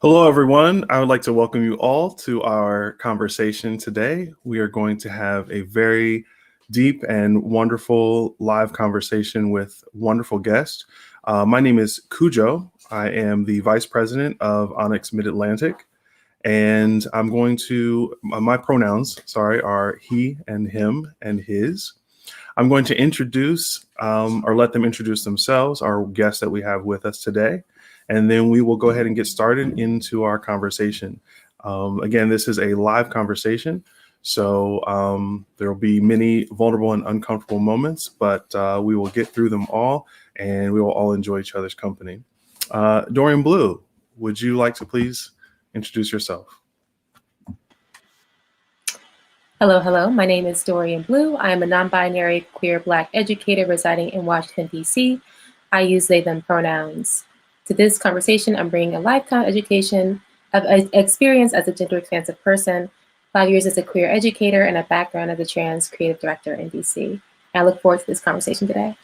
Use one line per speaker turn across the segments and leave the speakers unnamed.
Hello, everyone. I would like to welcome you all to our conversation today. We are going to have a very deep and wonderful live conversation with wonderful guests. My name is Kudjo. I am the Vice President of ONYX Mid-Atlantic, and I'm going to, my pronouns, are he and him and his. I'm going to introduce or let them introduce themselves, our guests that we have with us today. And then we will go ahead and get started into our conversation. Again, this is a live conversation, so there will be many vulnerable and uncomfortable moments, but we will get through them all, and we will all enjoy each other's company. Dorian Blue, would you like to please introduce yourself?
Hello. My name is Dorian Blue. I am a non-binary queer Black educator residing in Washington, D.C. I use they, them pronouns. To this conversation, I'm bringing a lifetime education of experience as a gender expansive person, 5 years as a queer educator, and a background as a trans creative director in DC. I look forward to this conversation today.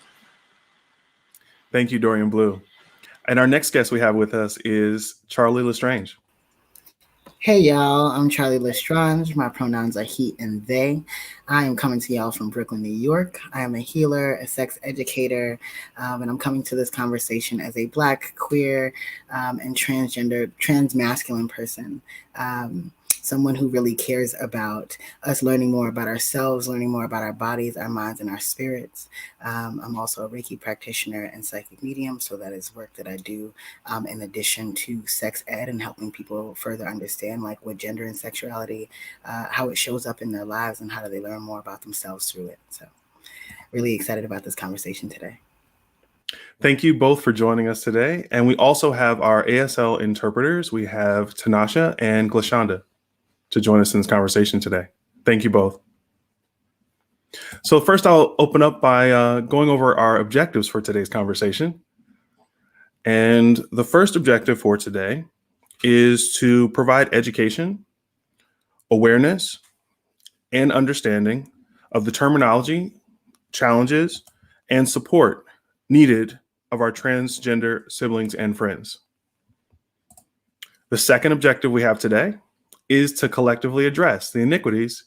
Thank you, Dorian Blue. And our next guest we have with us is Charlie Lestrange.
Hey y'all, I'm Charlie Lestrange. My pronouns are he and they. I am coming to y'all from Brooklyn, New York. I am a healer, a sex educator, and I'm coming to this conversation as a Black, queer, and transgender, transmasculine person. Someone who really cares about us learning more about ourselves, learning more about our bodies, our minds, and our spirits. I'm also a Reiki practitioner and psychic medium, so that is work that I do in addition to sex ed and helping people further understand like what gender and sexuality, how it shows up in their lives and how do they learn more about themselves through it. So really excited about this conversation today.
Thank you both for joining us today. And we also have our ASL interpreters. We have Tanasha and Glashonda to join us in this conversation today. Thank you both. So first I'll open up by going over our objectives for today's conversation. And the first objective for today is to provide education, awareness, and understanding of the terminology, challenges, and support needed of our transgender siblings and friends. The second objective we have today is to collectively address the inequities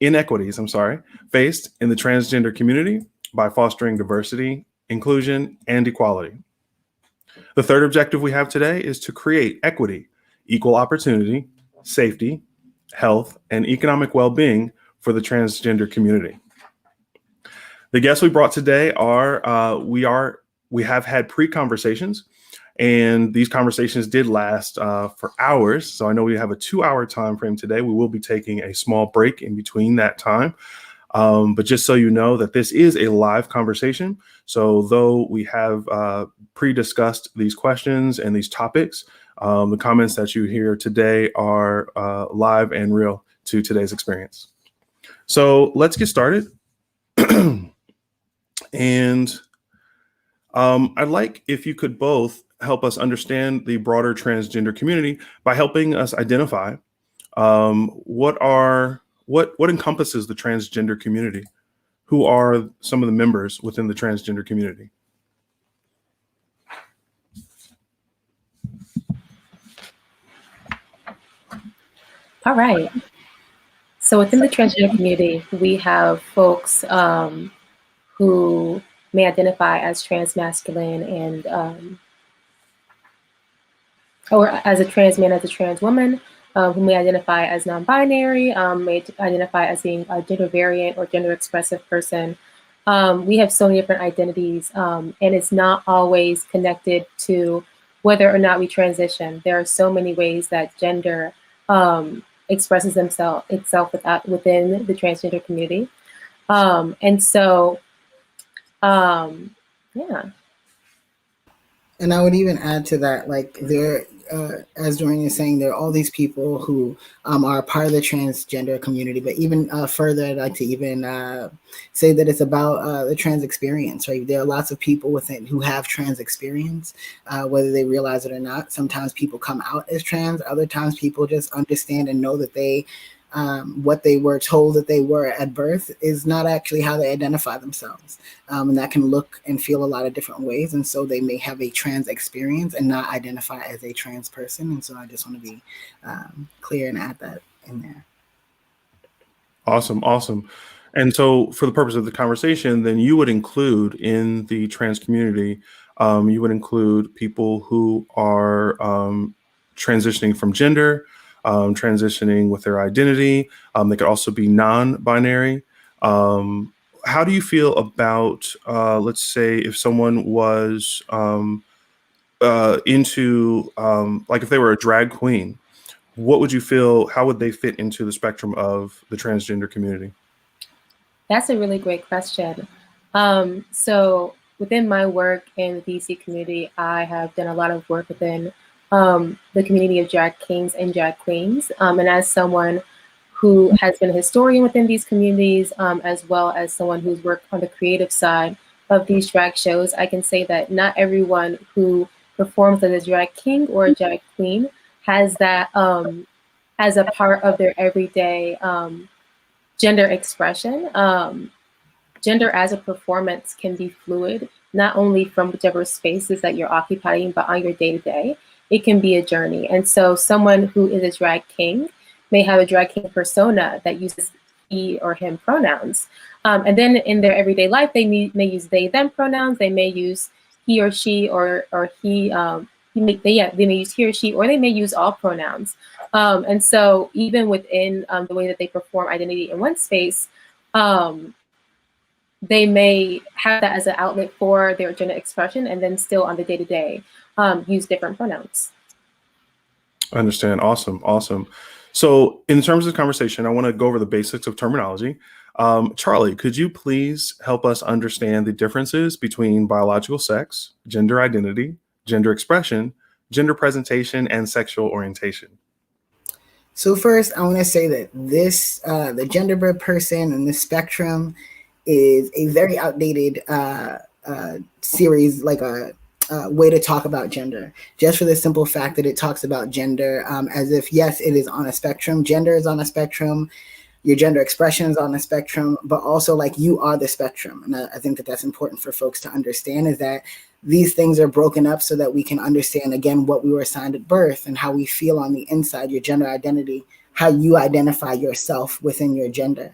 faced in the transgender community by fostering diversity, inclusion, and equality. The third objective we have today is to create equity, equal opportunity, safety, health, and economic well-being for the transgender community. The guests we brought today we have had pre-conversations, and these conversations did last for hours. So I know we have a 2-hour time frame today. We will be taking a small break in between that time. But just so you know that this is a live conversation. So though we have pre-discussed these questions and these topics, the comments that you hear today are live and real to today's experience. So let's get started. And I'd like if you could both help us understand the broader transgender community by helping us identify what encompasses the transgender community. Who are some of the members within the transgender community?
All right. So within the transgender community, we have folks who may identify as transmasculine and or as a trans man, as a trans woman, who may identify as non-binary, may identify as being a gender variant or gender expressive person. We have so many different identities, and it's not always connected to whether or not we transition. There are so many ways that gender expresses itself within the transgender community. Yeah.
And I would even add to that, like there, as Dorian is saying, there are all these people who are part of the transgender community, but even further, I'd like to even say that it's about the trans experience, right? There are lots of people within who have trans experience, whether they realize it or not. Sometimes people come out as trans, other times people just understand and know that they what they were told that they were at birth is not actually how they identify themselves. And that can look and feel a lot of different ways. And so they may have a trans experience and not identify as a trans person. And so I just want to be clear and add that in there.
Awesome. Awesome. And so for the purpose of the conversation, then you would include in the trans community, you would include people who are transitioning from gender, transitioning with their identity. They could also be non-binary. How do you feel about, let's say, if someone was into, like if they were a drag queen, what would you feel, how would they fit into the spectrum of the transgender community?
That's a really great question. So within my work in the DC community, I have done a lot of work within the community of drag kings and drag queens. And as someone who has been a historian within these communities, as well as someone who's worked on the creative side of these drag shows, I can say that not everyone who performs as a drag king or a drag queen has that as a part of their everyday gender expression. Gender as a performance can be fluid, not only from whichever spaces that you're occupying, but on your day-to-day. It can be a journey. And so someone who is a drag king may have a drag king persona that uses he or him pronouns. And then in their everyday life, they may use they, them pronouns. They may use he or she or he, they may use he or she, or they may use all pronouns. And so even within the way that they perform identity in one space, they may have that as an outlet for their gender expression, and then still on the day-to-day use different pronouns.
I understand. Awesome. Awesome. So in terms of the conversation, I want to go over the basics of terminology. Charlie, could you please help us understand the differences between biological sex, gender identity, gender expression, gender presentation, and sexual orientation?
So first, I want to say that this, the genderbird person and the spectrum is a very outdated series, like a way to talk about gender, just for the simple fact that it talks about gender as if, yes, it is on a spectrum. Gender is on a spectrum. Your gender expression is on a spectrum, but also like you are the spectrum. And I think that that's important for folks to understand, is that these things are broken up so that we can understand, again, what we were assigned at birth and how we feel on the inside, your gender identity, how you identify yourself within your gender.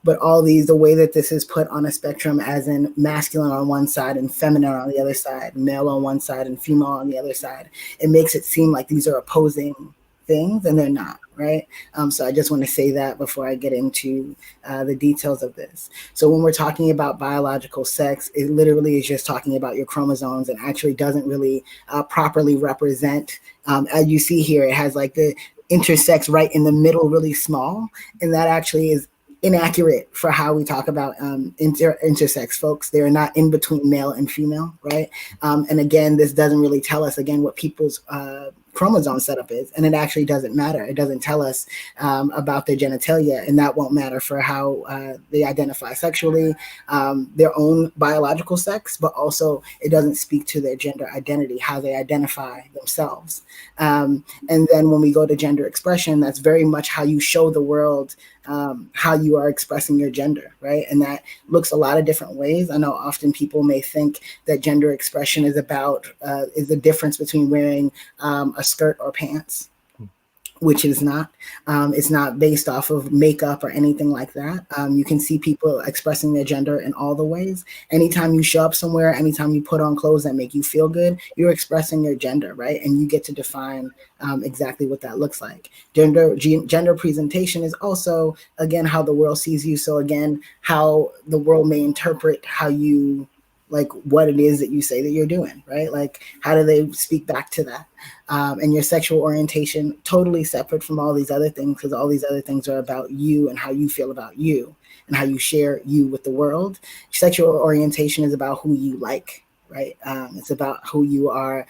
But all these, the way that this is put on a spectrum, as in masculine on one side and feminine on the other side, male on one side and female on the other side, it makes it seem like these are opposing things, and they're not, right? So I just want to say that before I get into the details of this. So when we're talking about biological sex, it literally is just talking about your chromosomes, and actually doesn't really properly represent, as you see here, it has like the intersex right in the middle, really small, and that actually is inaccurate for how we talk about intersex folks. They're not in between male and female, right? And again, this doesn't really tell us, again, what people's chromosome setup is, and it actually doesn't matter. It doesn't tell us about their genitalia, and that won't matter for how they identify sexually, their own biological sex, but also it doesn't speak to their gender identity, how they identify themselves. And then when we go to gender expression, that's very much how you show the world how you are expressing your gender, right? And that looks a lot of different ways. I know often people may think that gender expression is about, is the difference between wearing a skirt or pants, which is not. It's not based off of makeup or anything like that. You can see people expressing their gender in all the ways. Anytime you show up somewhere, anytime you put on clothes that make you feel good, you're expressing your gender, right? And you get to define exactly what that looks like. Gender presentation is also, again, how the world sees you. So again, how the world may interpret how you, like what it is that you say that you're doing, right? Like, how do they speak back to that? And your sexual orientation, totally separate from all these other things, because all these other things are about you and how you feel about you and how you share you with the world. Sexual orientation is about who you like, right? It's about who you are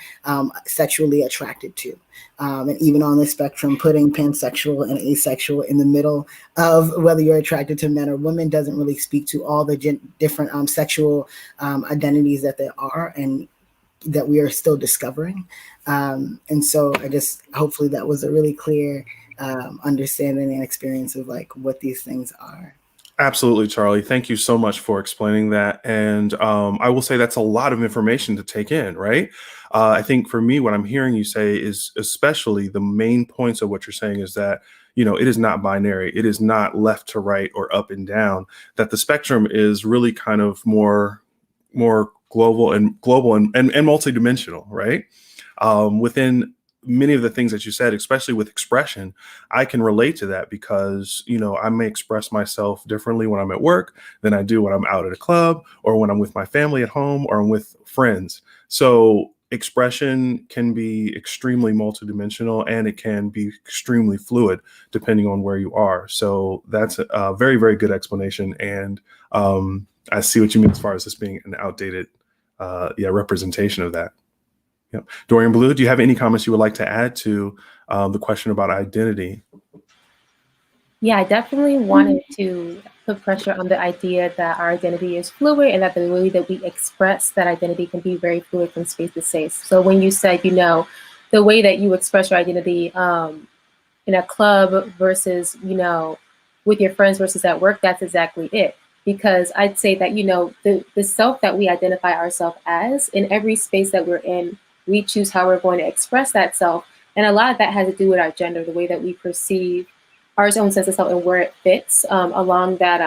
sexually attracted to. And even on the spectrum, putting pansexual and asexual in the middle of whether you're attracted to men or women doesn't really speak to all the different sexual identities that there are. And that we are still discovering. And so hopefully that was a really clear understanding and experience of like what these things are.
Absolutely, Charlie. Thank you so much for explaining that. And I will say that's a lot of information to take in, right? I think for me, what I'm hearing you say is especially the main points of what you're saying is that, it is not binary. It is not left to right or up and down, that the spectrum is really kind of more global and multidimensional, right? Within many of the things that you said, especially with expression, I can relate to that because, I may express myself differently when I'm at work than I do when I'm out at a club or when I'm with my family at home or I'm with friends. So expression can be extremely multidimensional and it can be extremely fluid depending on where you are. So that's a very, very good explanation. And I see what you mean as far as this being an outdated representation of that. Yep. Dorian Blue, do you have any comments you would like to add to the question about identity?
Yeah, I definitely wanted to put pressure on the idea that our identity is fluid and that the way that we express that identity can be very fluid from space to space. So when you said, the way that you express your identity in a club versus, with your friends versus at work, that's exactly it. Because I'd say that, the self that we identify ourselves as in every space that we're in, we choose how we're going to express that self. And a lot of that has to do with our gender, the way that we perceive our own sense of self and where it fits along that,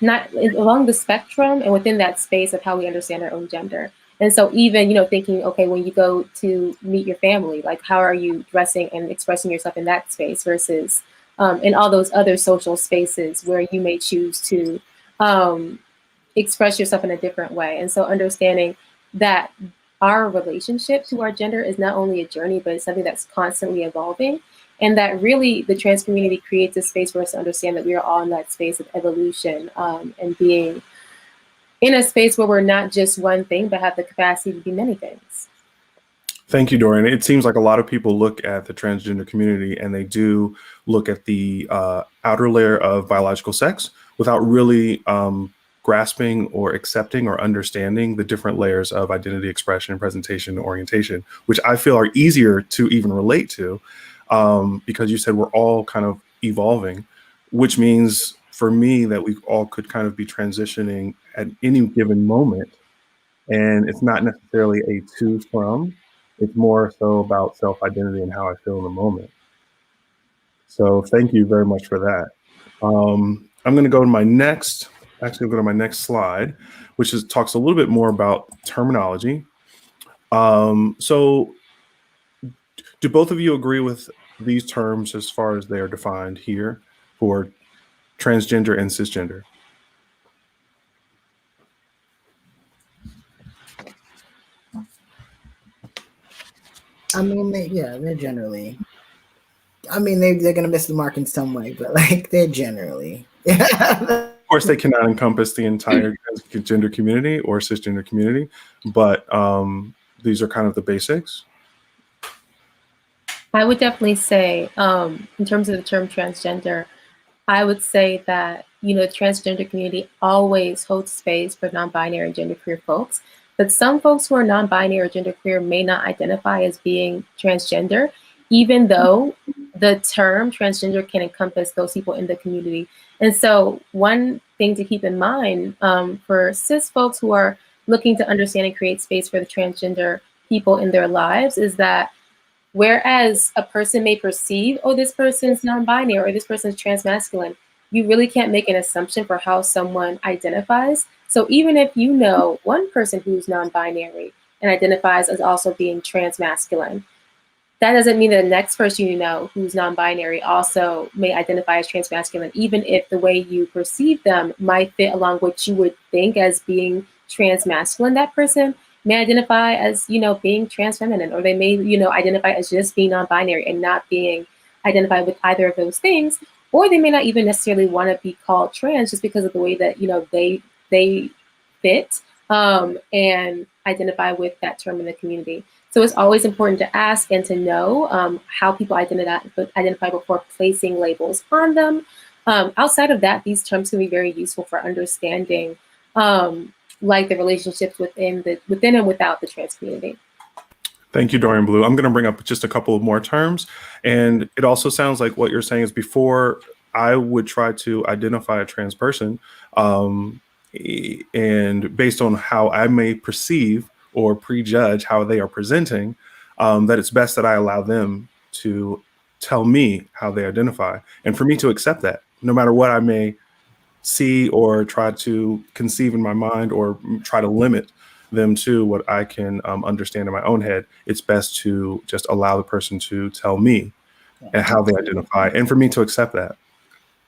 not along the spectrum and within that space of how we understand our own gender. And so even, thinking, okay, when you go to meet your family, like how are you dressing and expressing yourself in that space versus in all those other social spaces where you may choose to express yourself in a different way. And so understanding that our relationship to our gender is not only a journey, but it's something that's constantly evolving. And that really the trans community creates a space for us to understand that we are all in that space of evolution and being in a space where we're not just one thing, but have the capacity to be many things.
Thank you, Dorian. It seems like a lot of people look at the transgender community and they do look at the outer layer of biological sex without really grasping or accepting or understanding the different layers of identity, expression, presentation, and orientation, which I feel are easier to even relate to. Because you said we're all kind of evolving, which means for me that we all could kind of be transitioning at any given moment. And it's not necessarily a to from, it's more so about self-identity and how I feel in the moment. So thank you very much for that. I'm going to go to my next slide, which talks a little bit more about terminology. So do both of you agree with these terms as far as they are defined here for transgender and cisgender?
I mean, they're generally. I mean, they're going to miss the mark in some way, but like they're generally.
Of course, they cannot encompass the entire gender community or cisgender community, but these are kind of the basics.
I would definitely say, in terms of the term transgender, I would say that, the transgender community always holds space for non-binary and genderqueer folks. But some folks who are non-binary or genderqueer may not identify as being transgender, even though the term transgender can encompass those people in the community. And so one thing to keep in mind for cis folks who are looking to understand and create space for the transgender people in their lives is that whereas a person may perceive, oh, this person's non-binary or this person's transmasculine, you really can't make an assumption for how someone identifies. So even if you know one person who's non-binary and identifies as also being transmasculine, that doesn't mean that the next person you know who's non-binary also may identify as transmasculine, even if the way you perceive them might fit along what you would think as being transmasculine. That person may identify as, being transfeminine, or they may, identify as just being non-binary and not being identified with either of those things. Or they may not even necessarily want to be called trans just because of the way that, they fit and identify with that term in the community. So it's always important to ask and to know how people identify before placing labels on them. Outside of that, these terms can be very useful for understanding like the relationships within and without the trans community.
Thank you, Dorian Blue. I'm going to bring up just a couple of more terms. And it also sounds like what you're saying is before I would try to identify a trans person, and based on how I may perceive or prejudge how they are presenting, that it's best that I allow them to tell me how they identify and for me to accept that, no matter what I may see or try to conceive in my mind or try to limit them to what I can understand in my own head. It's best to just allow the person to tell me and how they identify and for me to accept that.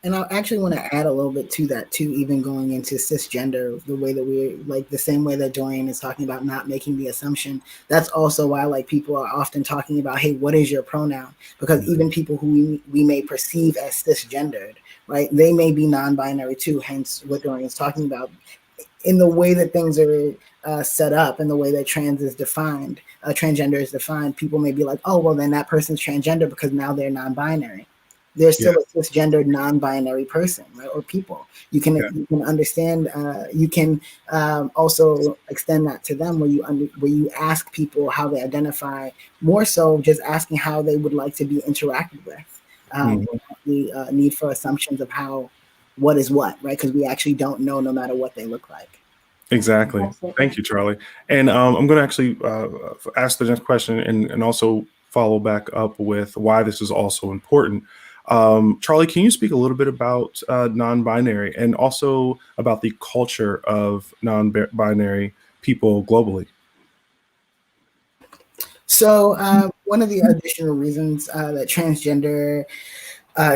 And I actually want to add a little bit to that too, even going into cisgender, the way that we like the same way that Dorian is talking about not making the assumption. That's also why like people are often talking about, hey, what is your pronoun? Because even people who we may perceive as cisgendered, right? They may be non-binary too, hence what Dorian is talking about. In the way that things are set up and the way that transgender is defined, people may be like, oh, well, then that person's transgender because now they're non-binary. They're still a cisgendered non-binary person, right? Or people. You can understand. You can also extend that to them, where you ask people how they identify. More so, just asking how they would like to be interacted with. The need for assumptions of what is what, right? Because we actually don't know, no matter what they look like.
Exactly.
Absolutely.
Thank you, Charlie. And I'm going to actually ask the next question and also follow back up with why this is also important. Charlie, can you speak a little bit about non-binary and also about the culture of non-binary people globally?
So one of the additional reasons that transgender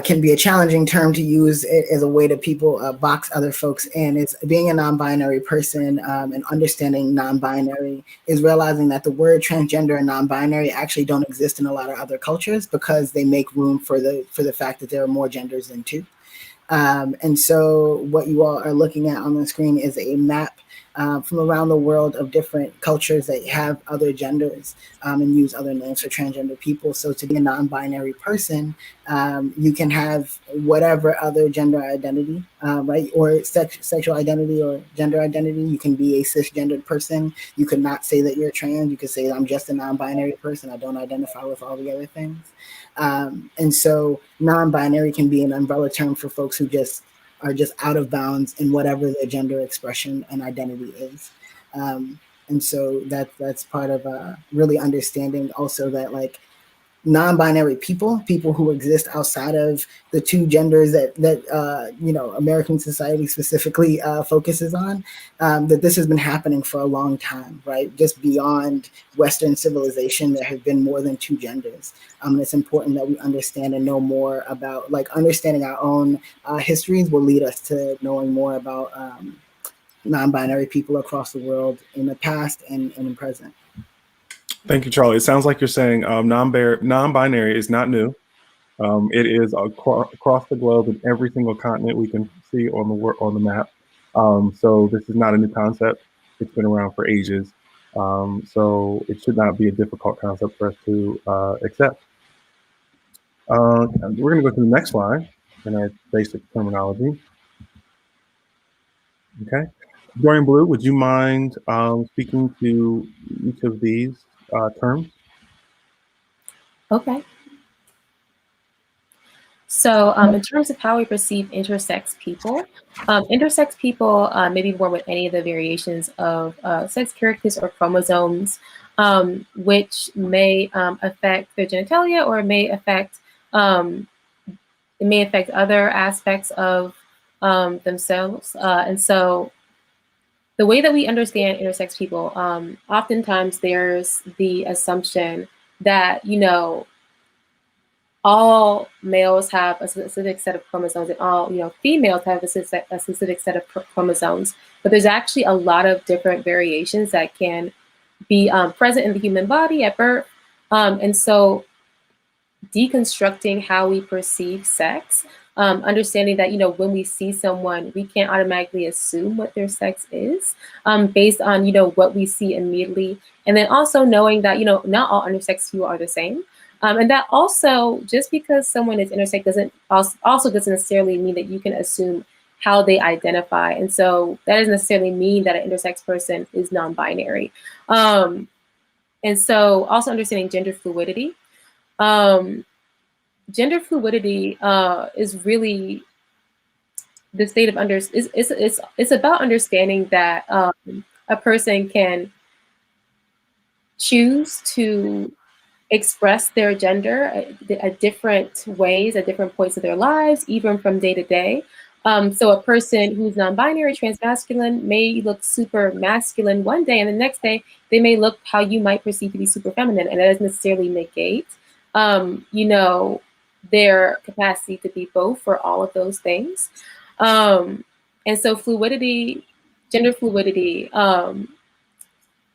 can be a challenging term to use as a way to people box other folks in is being a non-binary person and understanding non-binary is realizing that the word transgender and non-binary actually don't exist in a lot of other cultures because they make room for the fact that there are more genders than two. And so what you all are looking at on the screen is a map from around the world of different cultures that have other genders and use other names for transgender people. So to be a non-binary person, you can have whatever other gender identity, right? Or sexual identity or gender identity. You can be a cisgendered person. You could not say that you're trans. You could say, I'm just a non-binary person. I don't identify with all the other things. And so non-binary can be an umbrella term for folks who are just out of bounds in whatever their gender expression and identity is. And so that's part of really understanding also that like non-binary people who exist outside of the two genders that American society specifically focuses on, that this has been happening for a long time, right? Just beyond Western civilization, there have been more than two genders. And it's important that we understand and know more about, like, understanding our own histories will lead us to knowing more about non-binary people across the world in the past and in present.
Thank you, Charlie. It sounds like you're saying non-binary is not new. It is across the globe in every single continent we can see on the map. So this is not a new concept. It's been around for ages. So it should not be a difficult concept for us to accept. We're going to go to the next slide in our basic terminology. Okay. Dorian Blue, would you mind speaking to each of these terms?
Okay. So in terms of how we perceive intersex people may be born with any of the variations of sex characters or chromosomes, which may affect their genitalia or may affect other aspects of themselves. And so the way that we understand intersex people, oftentimes there's the assumption that, all males have a specific set of chromosomes and all, females have a specific set of chromosomes, but there's actually a lot of different variations that can be present in the human body at birth. And so deconstructing how we perceive sex, understanding that, when we see someone, we can't automatically assume what their sex is based on, what we see immediately. And then also knowing that, not all intersex people are the same. And that also, just because someone is intersex doesn't necessarily mean that you can assume how they identify. And so that doesn't necessarily mean that an intersex person is non-binary. And so also understanding gender fluidity. Gender fluidity is really the state of it's about understanding that a person can choose to express their gender at different ways, at different points of their lives, even from day to day. So a person who's non-binary, transmasculine may look super masculine one day, and the next day they may look how you might perceive to be super feminine, and that doesn't necessarily negate, you know, their capacity to be both for all of those things. And so fluidity, gender fluidity,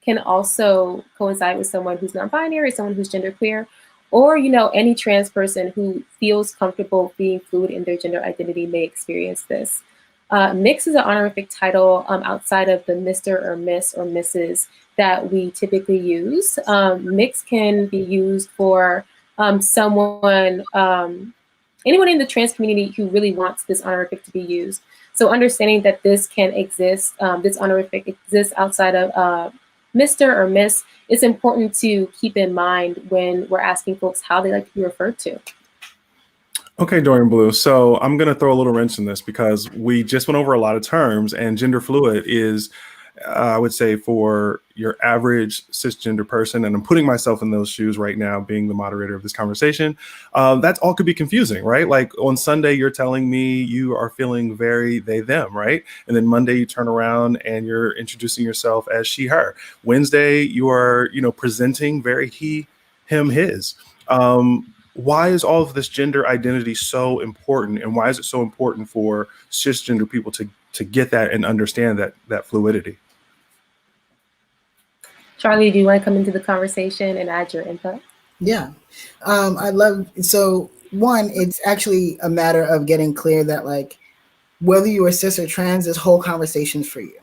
can also coincide with someone who's non-binary, someone who's genderqueer, or, you know, any trans person who feels comfortable being fluid in their gender identity may experience this. Mix is an honorific title outside of the Mr. or Miss or Mrs. that we typically use. Mix can be used for someone, anyone in the trans community who really wants this honorific to be used. So understanding that this can exist, this honorific exists outside of Mr. or Miss, it's important to keep in mind when we're asking folks how they like to be referred to.
Okay, Dorian Blue. So I'm going to throw a little wrench in this because we just went over a lot of terms, and gender fluid is, I would say, for your average cisgender person, and I'm putting myself in those shoes right now, being the moderator of this conversation, that's all could be confusing, right? Like on Sunday, you're telling me you are feeling very they, them, right? And then Monday you turn around and you're introducing yourself as she, her. Wednesday, you are, you know, presenting very he, him, his. Why is all of this gender identity so important, and why is it so important for cisgender people to get that and understand that fluidity?
Charlie, do you want to come into the conversation and add your input?
Yeah, I love, so one, it's actually a matter of getting clear that, like, whether you are cis or trans, this whole conversation's for you,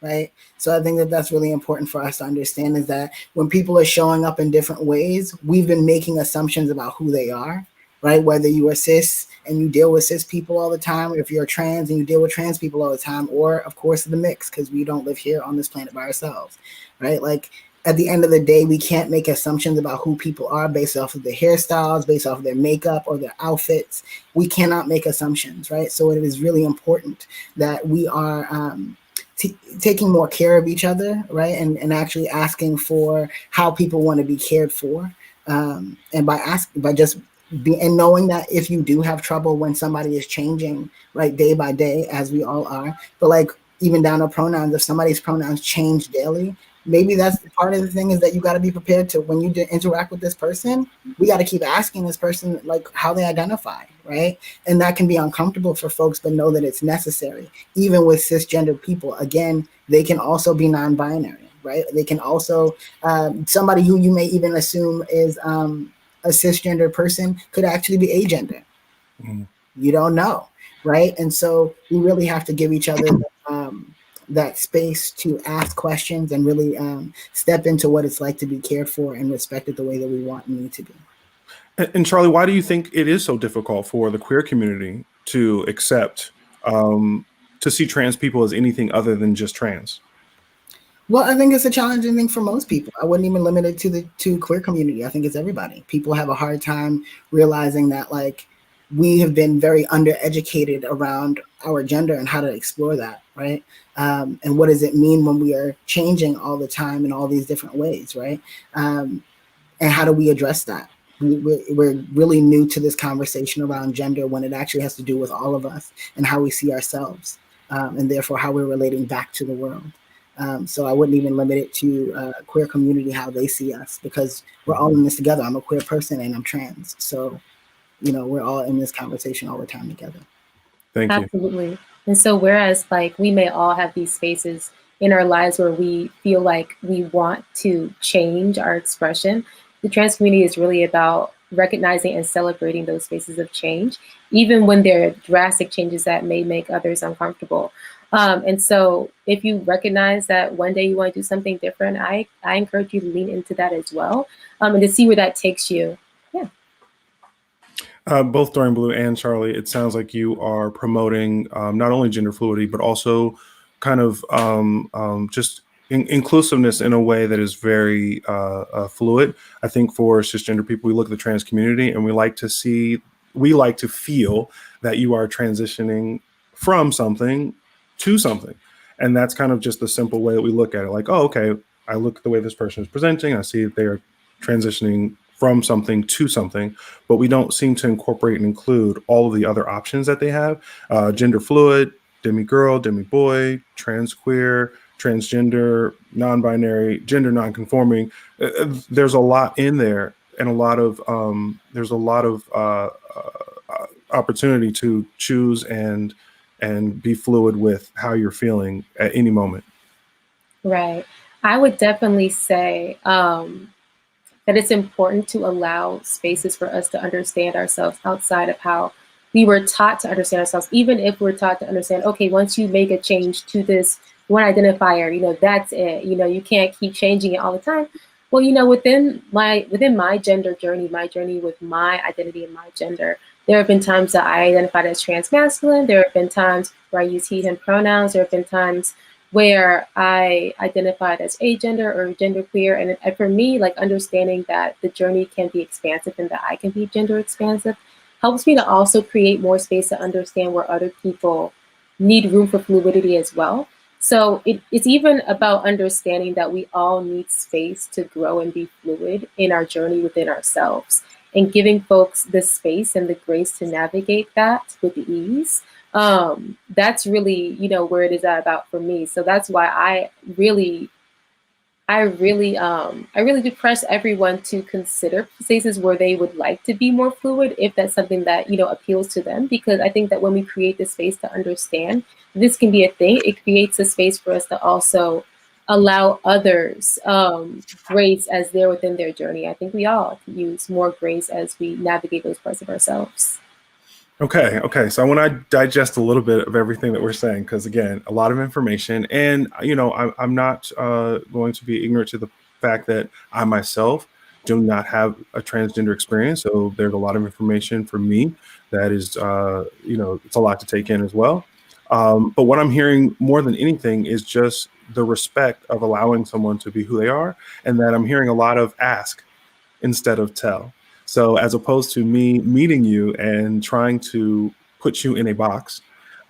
right? So I think that that's really important for us to understand, is that when people are showing up in different ways, we've been making assumptions about who they are, right? Whether you are cis and you deal with cis people all the time, or if you're trans and you deal with trans people all the time, or of course the mix, because we don't live here on this planet by ourselves, right? Like, at the end of the day, we can't make assumptions about who people are based off of their hairstyles, based off of their makeup or their outfits. We cannot make assumptions, right? So it is really important that we are taking more care of each other, right? And actually asking for how people want to be cared for. And knowing that if you do have trouble when somebody is changing, right, day by day, as we all are, but like even down to pronouns, if somebody's pronouns change daily, maybe that's part of the thing, is that you got to be prepared to, when you interact with this person, we got to keep asking this person like how they identify, right? And that can be uncomfortable for folks, but know that it's necessary. Even with cisgender people, again, they can also be non-binary, right? They can also, somebody who you may even assume is a cisgender person could actually be agender. Mm-hmm. You don't know, right? And so we really have to give each other that space to ask questions and really step into what it's like to be cared for and respected the way that we want and need to be.
And Charlie, why do you think it is so difficult for the queer community to accept, to see trans people as anything other than just trans?
Well, I think it's a challenging thing for most people. I wouldn't even limit it to the queer community. I think it's everybody. People have a hard time realizing that, like, we have been very undereducated around our gender and how to explore that, right? And what does it mean when we are changing all the time in all these different ways, right? And how do we address that? We're really new to this conversation around gender when it actually has to do with all of us and how we see ourselves, and therefore how we're relating back to the world. So I wouldn't even limit it to queer community, how they see us, because we're all in this together. I'm a queer person and I'm trans. So, you know, we're all in this conversation all the time together.
Thank you.
Absolutely. And so whereas like we may all have these spaces in our lives where we feel like we want to change our expression, the trans community is really about recognizing and celebrating those spaces of change, even when there are drastic changes that may make others uncomfortable. And so if you recognize that one day you want to do something different, I encourage you to lean into that as well, and to see where that takes you. Yeah.
Both Dorian Blue and Charlie, it sounds like you are promoting not only gender fluidity, but also kind of just inclusiveness in a way that is very fluid. I think for cisgender people, we look at the trans community and we like to feel that you are transitioning from something to something. And that's kind of just the simple way that we look at it. Like, oh, okay, I look at the way this person is presenting. I see that they are transitioning from something to something, but we don't seem to incorporate and include all of the other options that they have. Gender fluid, demi-girl, demi-boy, trans queer, transgender, non-binary, gender non-conforming. There's a lot in there, and there's a lot of opportunity to choose and be fluid with how you're feeling at any moment.
Right. I would definitely say that it's important to allow spaces for us to understand ourselves outside of how we were taught to understand ourselves. Even if we're taught to understand, okay, once you make a change to this one identifier, that's it. You can't keep changing it all the time. Well, within my gender journey, my journey with my identity and my gender, there have been times that I identified as trans masculine. There have been times where I use he, him pronouns. There have been times where I identified as agender or genderqueer. And for me, like understanding that the journey can be expansive and that I can be gender expansive helps me to also create more space to understand where other people need room for fluidity as well. So it's even about understanding that we all need space to grow and be fluid in our journey within ourselves, and giving folks the space and the grace to navigate that with ease. That's really, where it is at about for me. So that's why I really do press everyone to consider spaces where they would like to be more fluid, if that's something that, appeals to them. Because I think that when we create the space to understand this can be a thing, it creates a space for us to also allow others grace as they're within their journey. I think we all use more grace as we navigate those parts of ourselves.
Okay. So I want to digest a little bit of everything that we're saying, because again, a lot of information, and I'm not going to be ignorant to the fact that I myself do not have a transgender experience. So there's a lot of information for me that is, it's a lot to take in as well. But what I'm hearing more than anything is just the respect of allowing someone to be who they are, and that I'm hearing a lot of ask instead of tell. So as opposed to me meeting you and trying to put you in a box,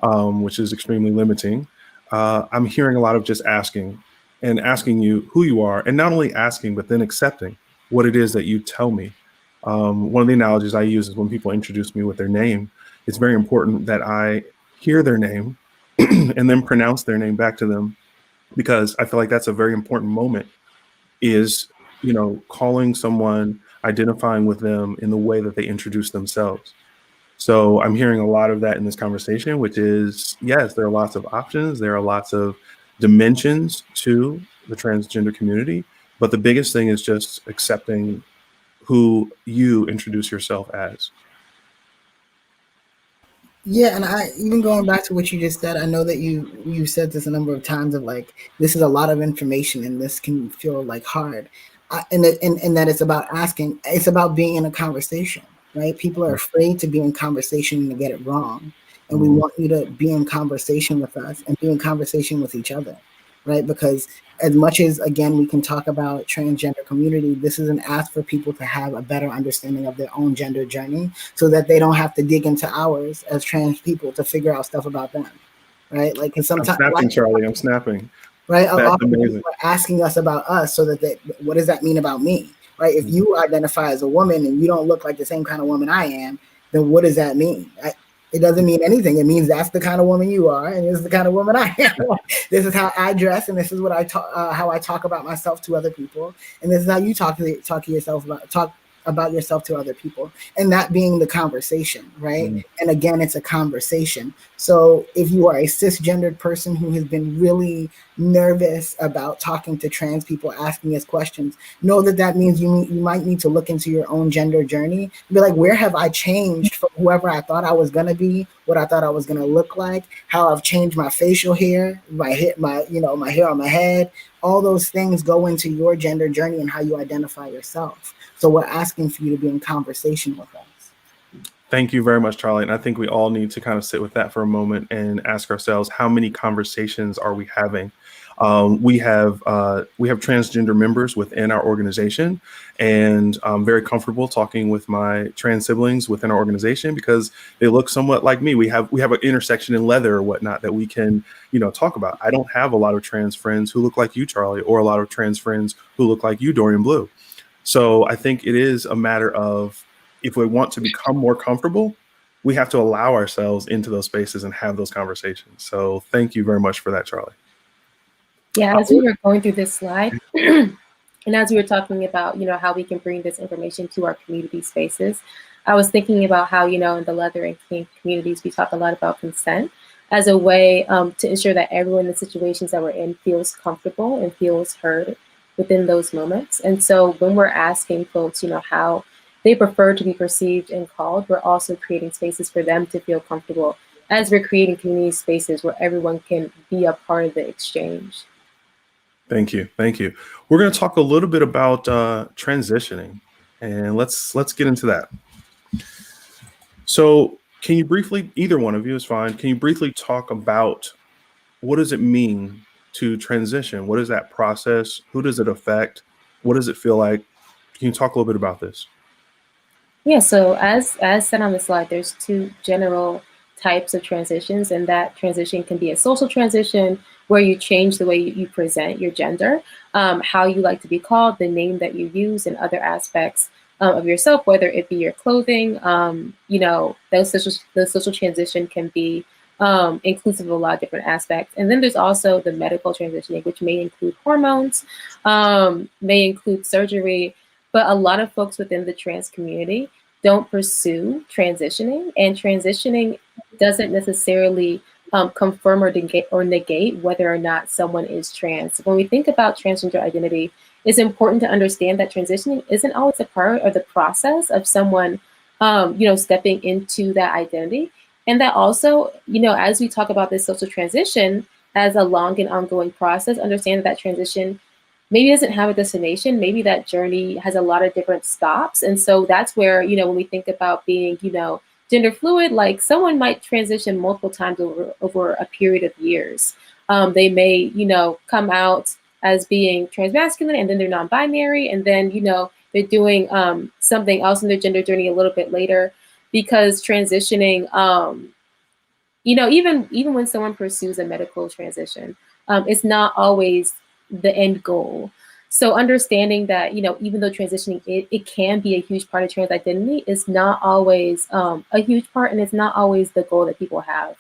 which is extremely limiting, I'm hearing a lot of just asking and asking you who you are, and not only asking, but then accepting what it is that you tell me. One of the analogies I use is when people introduce me with their name, it's very important that I hear their name and then pronounce their name back to them, because I feel like that's a very important moment, is, calling someone, identifying with them in the way that they introduce themselves. So I'm hearing a lot of that in this conversation, which is, yes, there are lots of options. There are lots of dimensions to the transgender community, but the biggest thing is just accepting who you introduce yourself as.
Yeah, and I even going back to what you just said, I know that you said this a number of times of like, this is a lot of information and this can feel like hard. And that it's about asking, it's about being in a conversation, right? People are afraid to be in conversation and to get it wrong. And we want you to be in conversation with us and be in conversation with each other, right? Because as much as, again, we can talk about transgender community, this is an ask for people to have a better understanding of their own gender journey, so that they don't have to dig into ours as trans people to figure out stuff about them, right? Like, because sometimes,
I'm snapping, Charlie. I'm snapping.
Right?
That's
Often
amazing.
people are asking us about us, so that what does that mean about me, right? If you identify as a woman and you don't look like the same kind of woman I am, then what does that mean? It doesn't mean anything. It means that's the kind of woman you are, and this is the kind of woman I am. This is how I dress, and this is what I talk, how I talk about myself to other people, and this is how you talk about yourself to other people, and that being the conversation, right? And again, it's a conversation. So if you are a cisgendered person who has been really nervous about talking to trans people, asking us questions, know that means you might need to look into your own gender journey and be like, where have I changed from whoever I thought I was going to be, what I thought I was going to look like, how I've changed my facial hair, my hair on my head. All those things go into your gender journey and how you identify yourself. So we're asking for you to be in conversation with us.
Thank you very much, Charlie. And I think we all need to kind of sit with that for a moment and ask ourselves, how many conversations are we having? We have transgender members within our organization, and I'm very comfortable talking with my trans siblings within our organization because they look somewhat like me. We have an intersection in leather or whatnot that we can, talk about. I don't have a lot of trans friends who look like you, Charlie, or a lot of trans friends who look like you, Dorian Blue. So I think it is a matter of, if we want to become more comfortable, we have to allow ourselves into those spaces and have those conversations. So thank you very much for that, Charlie.
Yeah, as we were going through this slide, and as we were talking about, how we can bring this information to our community spaces, I was thinking about how, in the leather and kink communities, we talk a lot about consent as a way to ensure that everyone in the situations that we're in feels comfortable and feels heard within those moments. And so when we're asking folks, how they prefer to be perceived and called, we're also creating spaces for them to feel comfortable as we're creating community spaces where everyone can be a part of the exchange.
Thank you. Thank you. We're going to talk a little bit about transitioning, and let's get into that. So can you briefly, either one of you is fine, can you briefly talk about what does it mean to transition? What is that process? Who does it affect? What does it feel like? Can you talk a little bit about this?
Yeah, so as said on the slide, there's two general types of transitions, and that transition can be a social transition where you change the way you present your gender, how you like to be called, the name that you use, and other aspects of yourself, whether it be your clothing. The social transition can be inclusive of a lot of different aspects. And then there's also the medical transitioning, which may include hormones, may include surgery. But a lot of folks within the trans community don't pursue transitioning, and transitioning doesn't necessarily confirm or negate whether or not someone is trans. When we think about transgender identity, it's important to understand that transitioning isn't always a part of the process of someone, stepping into that identity. And that also, as we talk about this social transition as a long and ongoing process, understand that transition maybe doesn't have a destination. Maybe that journey has a lot of different stops. And so that's where, when we think about being, gender fluid, like someone might transition multiple times over a period of years. They may, come out as being transmasculine, and then they're non-binary, and then, they're doing something else in their gender journey a little bit later, because transitioning, even when someone pursues a medical transition, it's not always the end goal. So understanding that, even though transitioning, it can be a huge part of trans identity, is not always a huge part, and it's not always the goal that people have.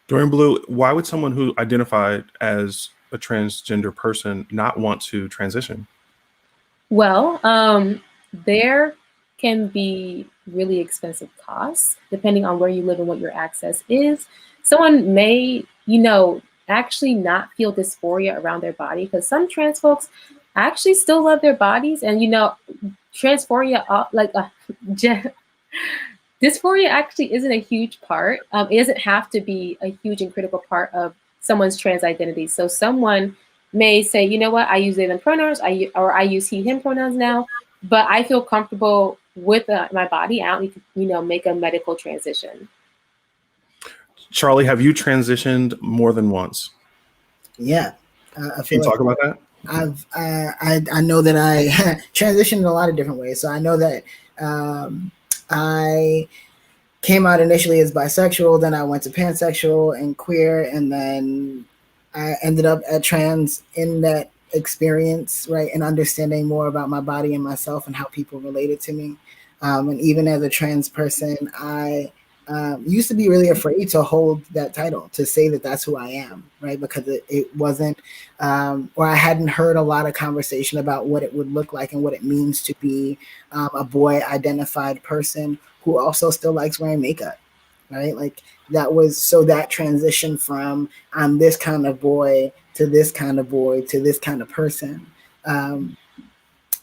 Dorian Blue, why would someone who identified as a transgender person not want to transition?
Well, there can be really expensive costs depending on where you live and what your access is. Someone may, actually not feel dysphoria around their body, because some trans folks actually still love their bodies, and dysphoria actually isn't a huge part. It doesn't have to be a huge and critical part of someone's trans identity. So someone may say, you know what, I use they them pronouns, I use he him pronouns now, but I feel comfortable with my body. I don't need to make a medical transition.
Charlie, have you transitioned more than once?
Yeah, I feel
Can you talk about that?
I know that I transitioned in a lot of different ways. So I know that I came out initially as bisexual, then I went to pansexual and queer, and then I ended up at trans in that experience, right, and understanding more about my body and myself and how people related to me. And even as a trans person, I used to be really afraid to hold that title, to say that that's who I am, right? Because it wasn't, or I hadn't heard a lot of conversation about what it would look like and what it means to be a boy identified person who also still likes wearing makeup, right? Like that transition from I'm this kind of boy to this kind of boy to this kind of person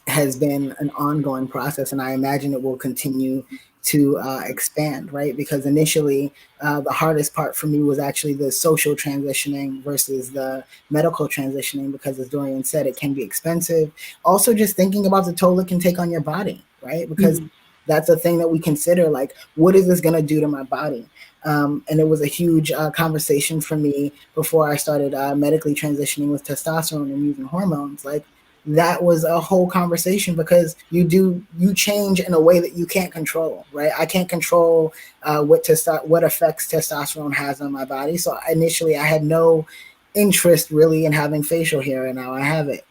has been an ongoing process. And I imagine it will continue to expand, right? Because initially, the hardest part for me was actually the social transitioning versus the medical transitioning, because as Dorian said, it can be expensive. Also, just thinking about the toll it can take on your body, right? Because that's a thing that we consider, like, what is this going to do to my body? And it was a huge conversation for me before I started medically transitioning with testosterone and using hormones. Like, that was a whole conversation, because you change in a way that you can't control, right? I can't control what effects testosterone has on my body. So initially I had no interest really in having facial hair, and now I have it.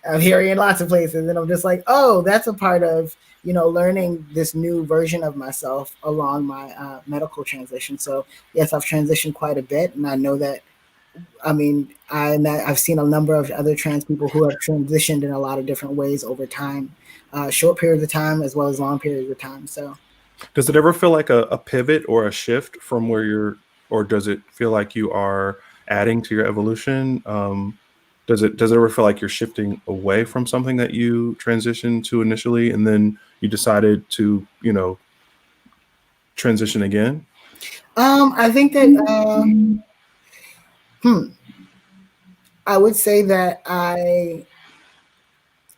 I'm hearing in lots of places, and I'm just like, oh, that's a part of, you know, learning this new version of myself along my medical transition. So yes, I've transitioned quite a bit, and I know that, I mean, I've seen a number of other trans people who have transitioned in a lot of different ways over time, short periods of time as well as long periods of time. So,
does it ever feel like a pivot or a shift from where you're, or does it feel like you are adding to your evolution? Does it ever feel like you're shifting away from something that you transitioned to initially, and then you decided to, you know, transition again?
I think that I would say that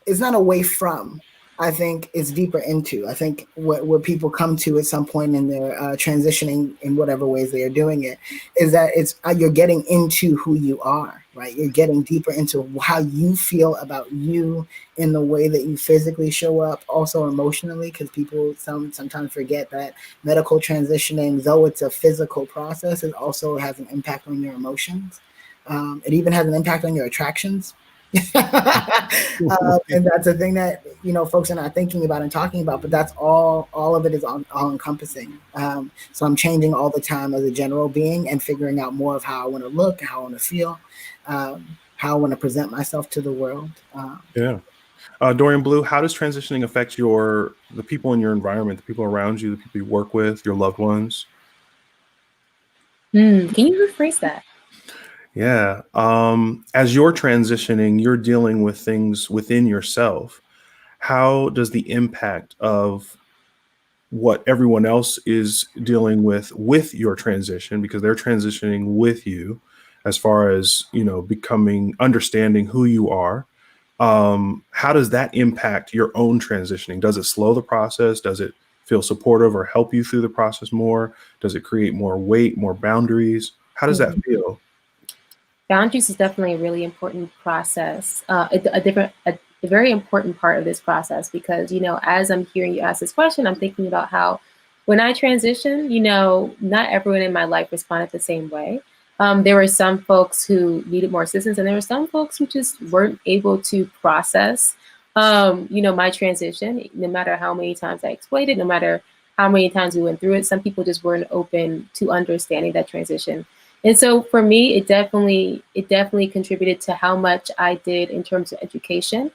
it's not away from. I think it's deeper into. I think what people come to at some point in their transitioning in whatever ways they are doing it is that it's you're getting into who you are, right? You're getting deeper into how you feel about you in the way that you physically show up, also emotionally, because people sometimes forget that medical transitioning, though it's a physical process, it also has an impact on your emotions. It even has an impact on your attractions. And that's a thing that, you know, folks are not thinking about and talking about, but that's all of it is all encompassing. So I'm changing all the time as a general being and figuring out more of how I want to look, how I want to feel, how I want to present myself to the world.
Yeah. Dorian Blue, how does transitioning affect the people in your environment, the people around you, the people you work with, your loved ones?
Can you rephrase that?
Yeah. As you're transitioning, you're dealing with things within yourself. How does the impact of what everyone else is dealing with your transition, because they're transitioning with you, as far as, you know, understanding who you are, how does that impact your own transitioning? Does it slow the process? Does it feel supportive or help you through the process more? Does it create more weight, more boundaries? How does that feel?
Boundaries is definitely a really important process, a very important part of this process, because, you know, as I'm hearing you ask this question, I'm thinking about how when I transitioned, you know, not everyone in my life responded the same way. There were some folks who needed more assistance, and there were some folks who just weren't able to process, you know, my transition, no matter how many times I explained it, no matter how many times we went through it. Some people just weren't open to understanding that transition. And so for me, it definitely contributed to how much I did in terms of education.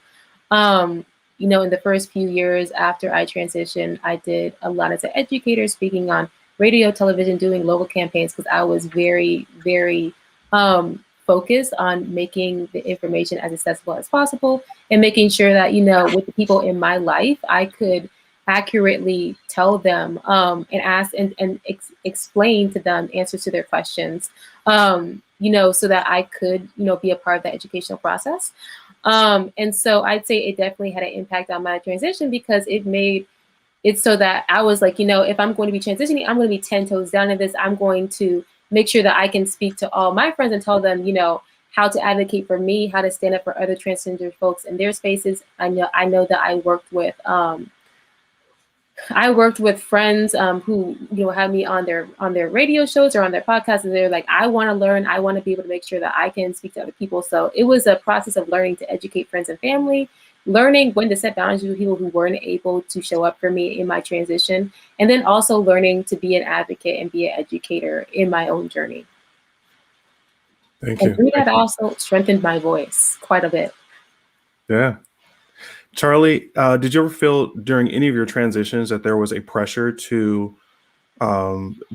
You know, in the first few years after I transitioned, I did a lot as an educator, speaking on radio, television, doing local campaigns, because I was very, very focused on making the information as accessible as possible, and making sure that, you know, with the people in my life, I could accurately tell them and ask and explain to them answers to their questions, you know, so that I could, you know, be a part of the educational process. And so I'd say it definitely had an impact on my transition, because it made it so that I was like, you know, if I'm going to be transitioning, I'm going to be 10 toes down in this. I'm going to make sure that I can speak to all my friends and tell them, you know, how to advocate for me, how to stand up for other transgender folks in their spaces. I know that I worked with friends who, you know, had me on their radio shows or on their podcasts, and they're like, I want to learn, I want to be able to make sure that I can speak to other people. So it was a process of learning to educate friends and family, learning when to set boundaries with people who weren't able to show up for me in my transition, and then also learning to be an advocate and be an educator in my own journey.
Thank
And
you.
through that also strengthened my voice quite a bit.
Yeah. Charlie, did you ever feel during any of your transitions that there was a pressure to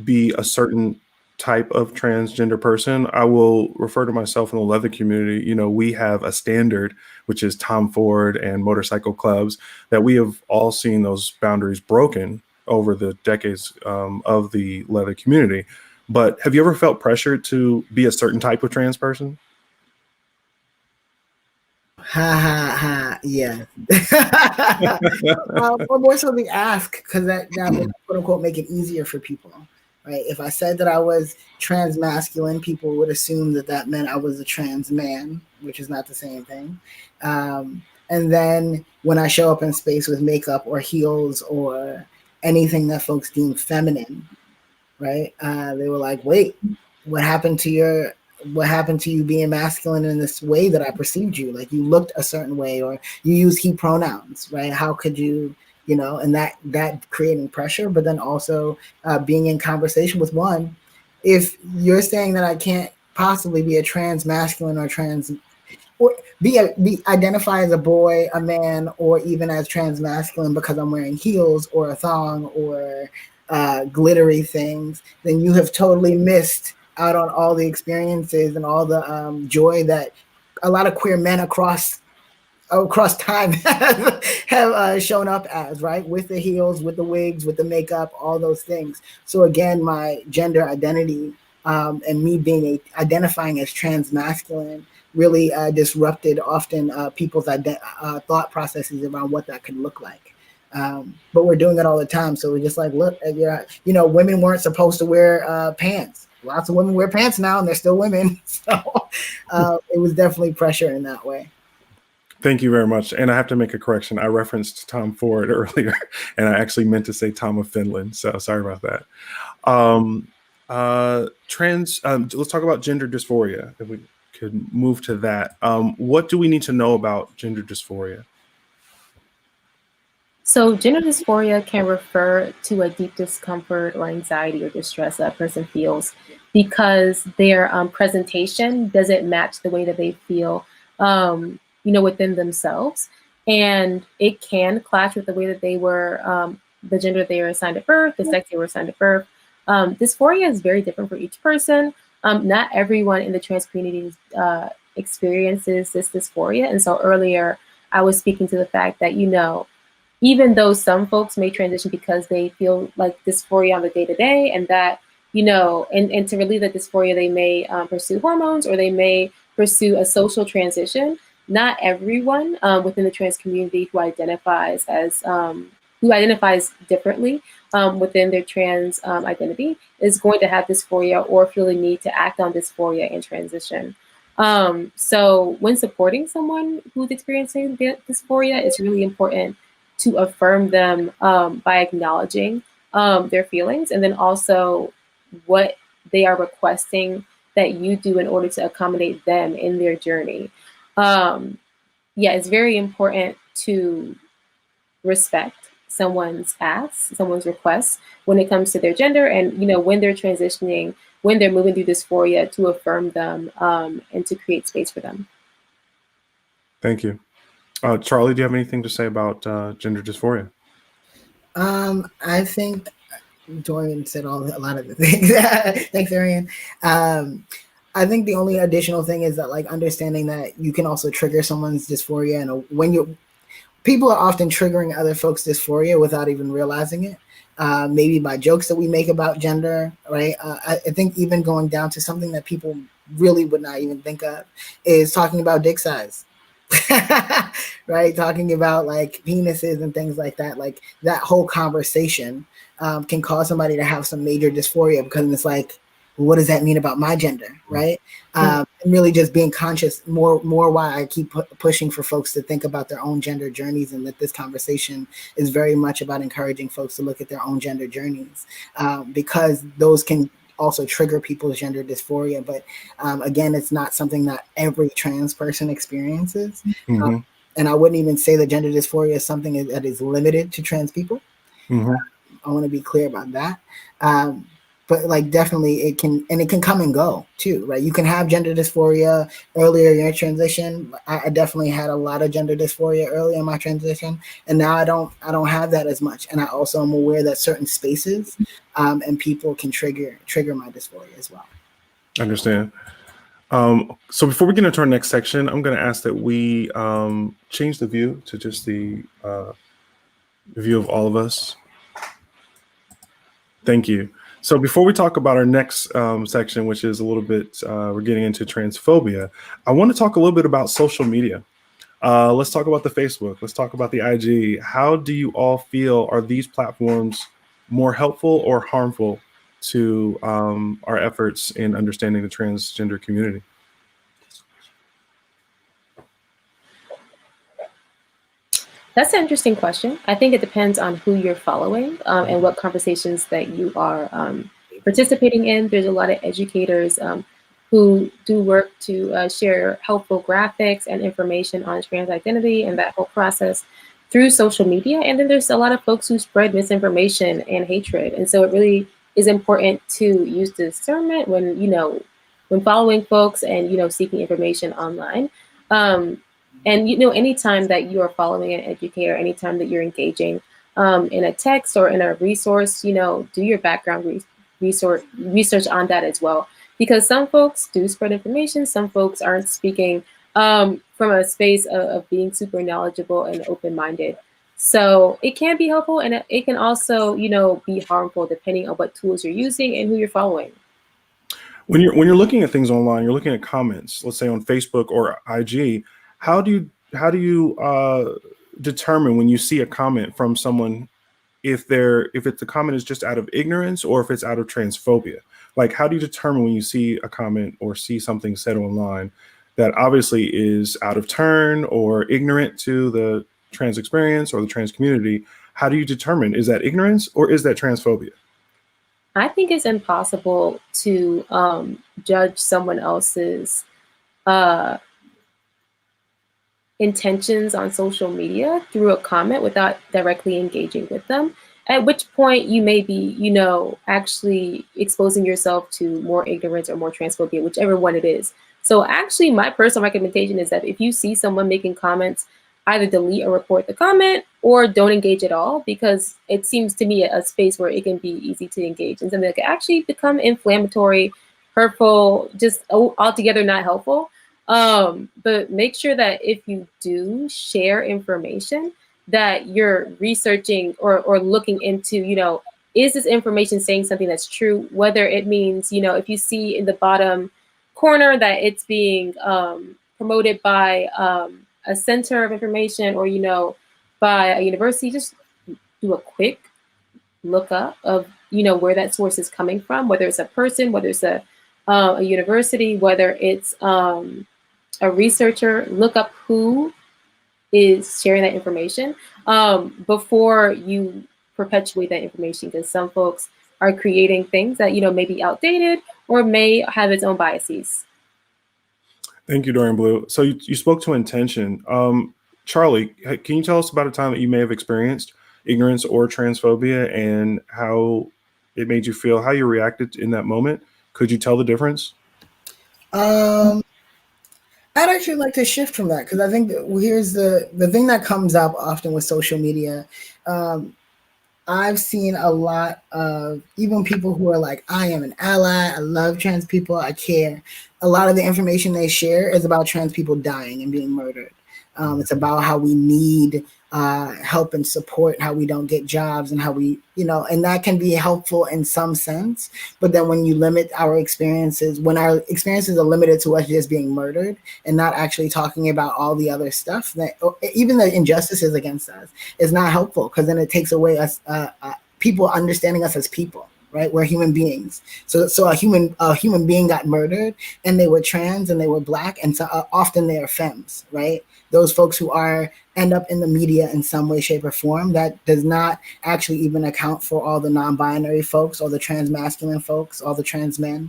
be a certain type of transgender person? I will refer to myself in the leather community. You know, we have a standard, which is Tom Ford and motorcycle clubs, that we have all seen those boundaries broken over the decades of the leather community. But have you ever felt pressure to be a certain type of trans person?
Ha ha ha. Yeah. Or more so the ask, because that would quote unquote make it easier for people, right? If I said that I was trans masculine, people would assume that that meant I was a trans man, which is not the same thing. And then when I show up in space with makeup or heels or anything that folks deem feminine, right? They were like, "Wait, what happened to your? What happened to you being masculine in this way that I perceived you? Like you looked a certain way, or you use he pronouns, right? How could you, you know?" And that creating pressure, but then also being in conversation with one. If you're saying that I can't possibly be a trans masculine or trans or be identify as a boy, a man, or even as trans masculine because I'm wearing heels or a thong or glittery things, then you have totally missed out on all the experiences and all the joy that a lot of queer men across time have shown up as, right? With the heels, with the wigs, with the makeup, all those things. So again, my gender identity and me being identifying as trans masculine really disrupted often people's thought processes around what that could look like. But we're doing it all the time. So we're just like, look, you know, women weren't supposed to wear pants. Lots of women wear pants now and they're still women. So it was definitely pressure in that way.
Thank you very much. And I have to make a correction. I referenced Tom Ford earlier, and I actually meant to say Tom of Finland. So sorry about that. Let's talk about gender dysphoria. If we could move to that. What do we need to know about gender dysphoria?
So gender dysphoria can refer to a deep discomfort or anxiety or distress that a person feels because their presentation doesn't match the way that they feel, you know, within themselves. And it can clash with the way that they were, the gender they were assigned at birth, the sex they were assigned at birth. Dysphoria is very different for each person. Not everyone in the trans community experiences this dysphoria. And so earlier, I was speaking to the fact that, you know, even though some folks may transition because they feel like dysphoria on the day-to-day and that, you know, and to relieve that dysphoria, they may pursue hormones or they may pursue a social transition. Not everyone within the trans community who identifies differently within their trans identity is going to have dysphoria or feel the need to act on dysphoria in transition. So when supporting someone who's experiencing dysphoria, it's really important to affirm them by acknowledging their feelings and then also what they are requesting that you do in order to accommodate them in their journey. Yeah, it's very important to respect someone's asks, someone's requests when it comes to their gender and, you know, when they're transitioning, when they're moving through dysphoria, to affirm them and to create space for them.
Thank you. Charlie, do you have anything to say about gender dysphoria?
I think Dorian said a lot of the things. Thanks, Dorian. I think the only additional thing is that, like, understanding that you can also trigger someone's dysphoria, and people are often triggering other folks' dysphoria without even realizing it. Maybe by jokes that we make about gender, right? I think even going down to something that people really would not even think of is talking about dick size. Right, talking about like penises and things like that. Like that whole conversation can cause somebody to have some major dysphoria because it's like, well, what does that mean about my gender, right? And really just being conscious more why I keep pushing for folks to think about their own gender journeys, and that this conversation is very much about encouraging folks to look at their own gender journeys because those can also trigger people's gender dysphoria. But again, it's not something that every trans person experiences.
Mm-hmm.
And I wouldn't even say that gender dysphoria is something that is limited to trans people.
Mm-hmm.
I want to be clear about that. But like definitely it can come and go too, right? You can have gender dysphoria earlier in your transition. I definitely had a lot of gender dysphoria early in my transition, and now I don't have that as much. And I also am aware that certain spaces and people can trigger my dysphoria as well.
I understand. So before we get into our next section, I'm going to ask that we change the view to just the view of all of us. Thank you. So before we talk about our next section, which is a little bit, we're getting into transphobia, I want to talk a little bit about social media. Let's talk about the Facebook. Let's talk about the IG. How do you all feel? Are these platforms more helpful or harmful to our efforts in understanding the transgender community?
That's an interesting question. I think it depends on who you're following and what conversations that you are participating in. There's a lot of educators who do work to share helpful graphics and information on trans identity and that whole process through social media. And then there's a lot of folks who spread misinformation and hatred. And so it really is important to use discernment when, when following folks and, seeking information online. And anytime that you are following an educator, anytime that you're engaging in a text or in a resource, do your background research on that as well. Because some folks do spread information, some folks aren't speaking from a space of being super knowledgeable and open-minded. So it can be helpful, and it can also, be harmful depending on what tools you're using and who you're following.
When you're looking at things online, you're looking at comments, let's say on Facebook or IG. How do you determine when you see a comment from someone if the comment is just out of ignorance or if it's out of transphobia? Like, how do you determine when you see a comment or see something said online that obviously is out of turn or ignorant to the trans experience or the trans community? How do you determine, is that ignorance or is that transphobia?
I think it's impossible to judge someone else's intentions on social media through a comment without directly engaging with them, at which point you may be, actually exposing yourself to more ignorance or more transphobia, whichever one it is. So actually, my personal recommendation is that if you see someone making comments, either delete or report the comment or don't engage at all, because it seems to me a space where it can be easy to engage in something that can actually become inflammatory, hurtful, just altogether not helpful. But make sure that if you do share information that you're researching or looking into, is this information saying something that's true? Whether it means, if you see in the bottom corner that it's being promoted by a center of information or, by a university, just do a quick look up of, where that source is coming from, whether it's a person, whether it's a university, whether it's a researcher. Look up who is sharing that information before you perpetuate that information, because some folks are creating things that may be outdated or may have its own biases.
Thank you, Dorian Blue. So you spoke to intention. Charlie, can you tell us about a time that you may have experienced ignorance or transphobia and how it made you feel, how you reacted in that moment? Could you tell the difference?
I'd actually like to shift from that, because I think here's the thing that comes up often with social media. I've seen a lot of even people who are like, I am an ally, I love trans people, I care. A lot of the information they share is about trans people dying and being murdered. It's about how we need help and support, how we don't get jobs, and how we, and that can be helpful in some sense. But then when you limit our experiences, when our experiences are limited to us just being murdered and not actually talking about all the other stuff, that even the injustices against us, is not helpful, because then it takes away us, people understanding us as people. Right, we're human beings. So a human being got murdered, and they were trans, and they were Black, and so often they are femmes. Right, those folks who end up in the media in some way, shape, or form. That does not actually even account for all the non-binary folks, or the trans masculine folks, all the trans men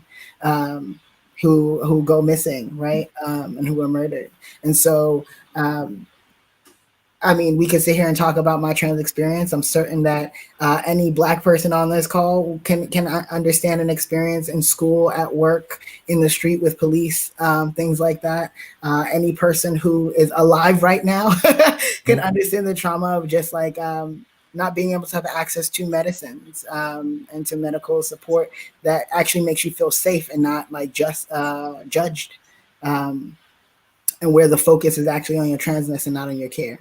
who go missing, right, and who were murdered. And so. I mean, we could sit here and talk about my trans experience. I'm certain that any Black person on this call can understand an experience in school, at work, in the street with police, things like that. Any person who is alive right now can understand the trauma of just like not being able to have access to medicines and to medical support that actually makes you feel safe and not like just judged. And where the focus is actually on your transness and not on your care.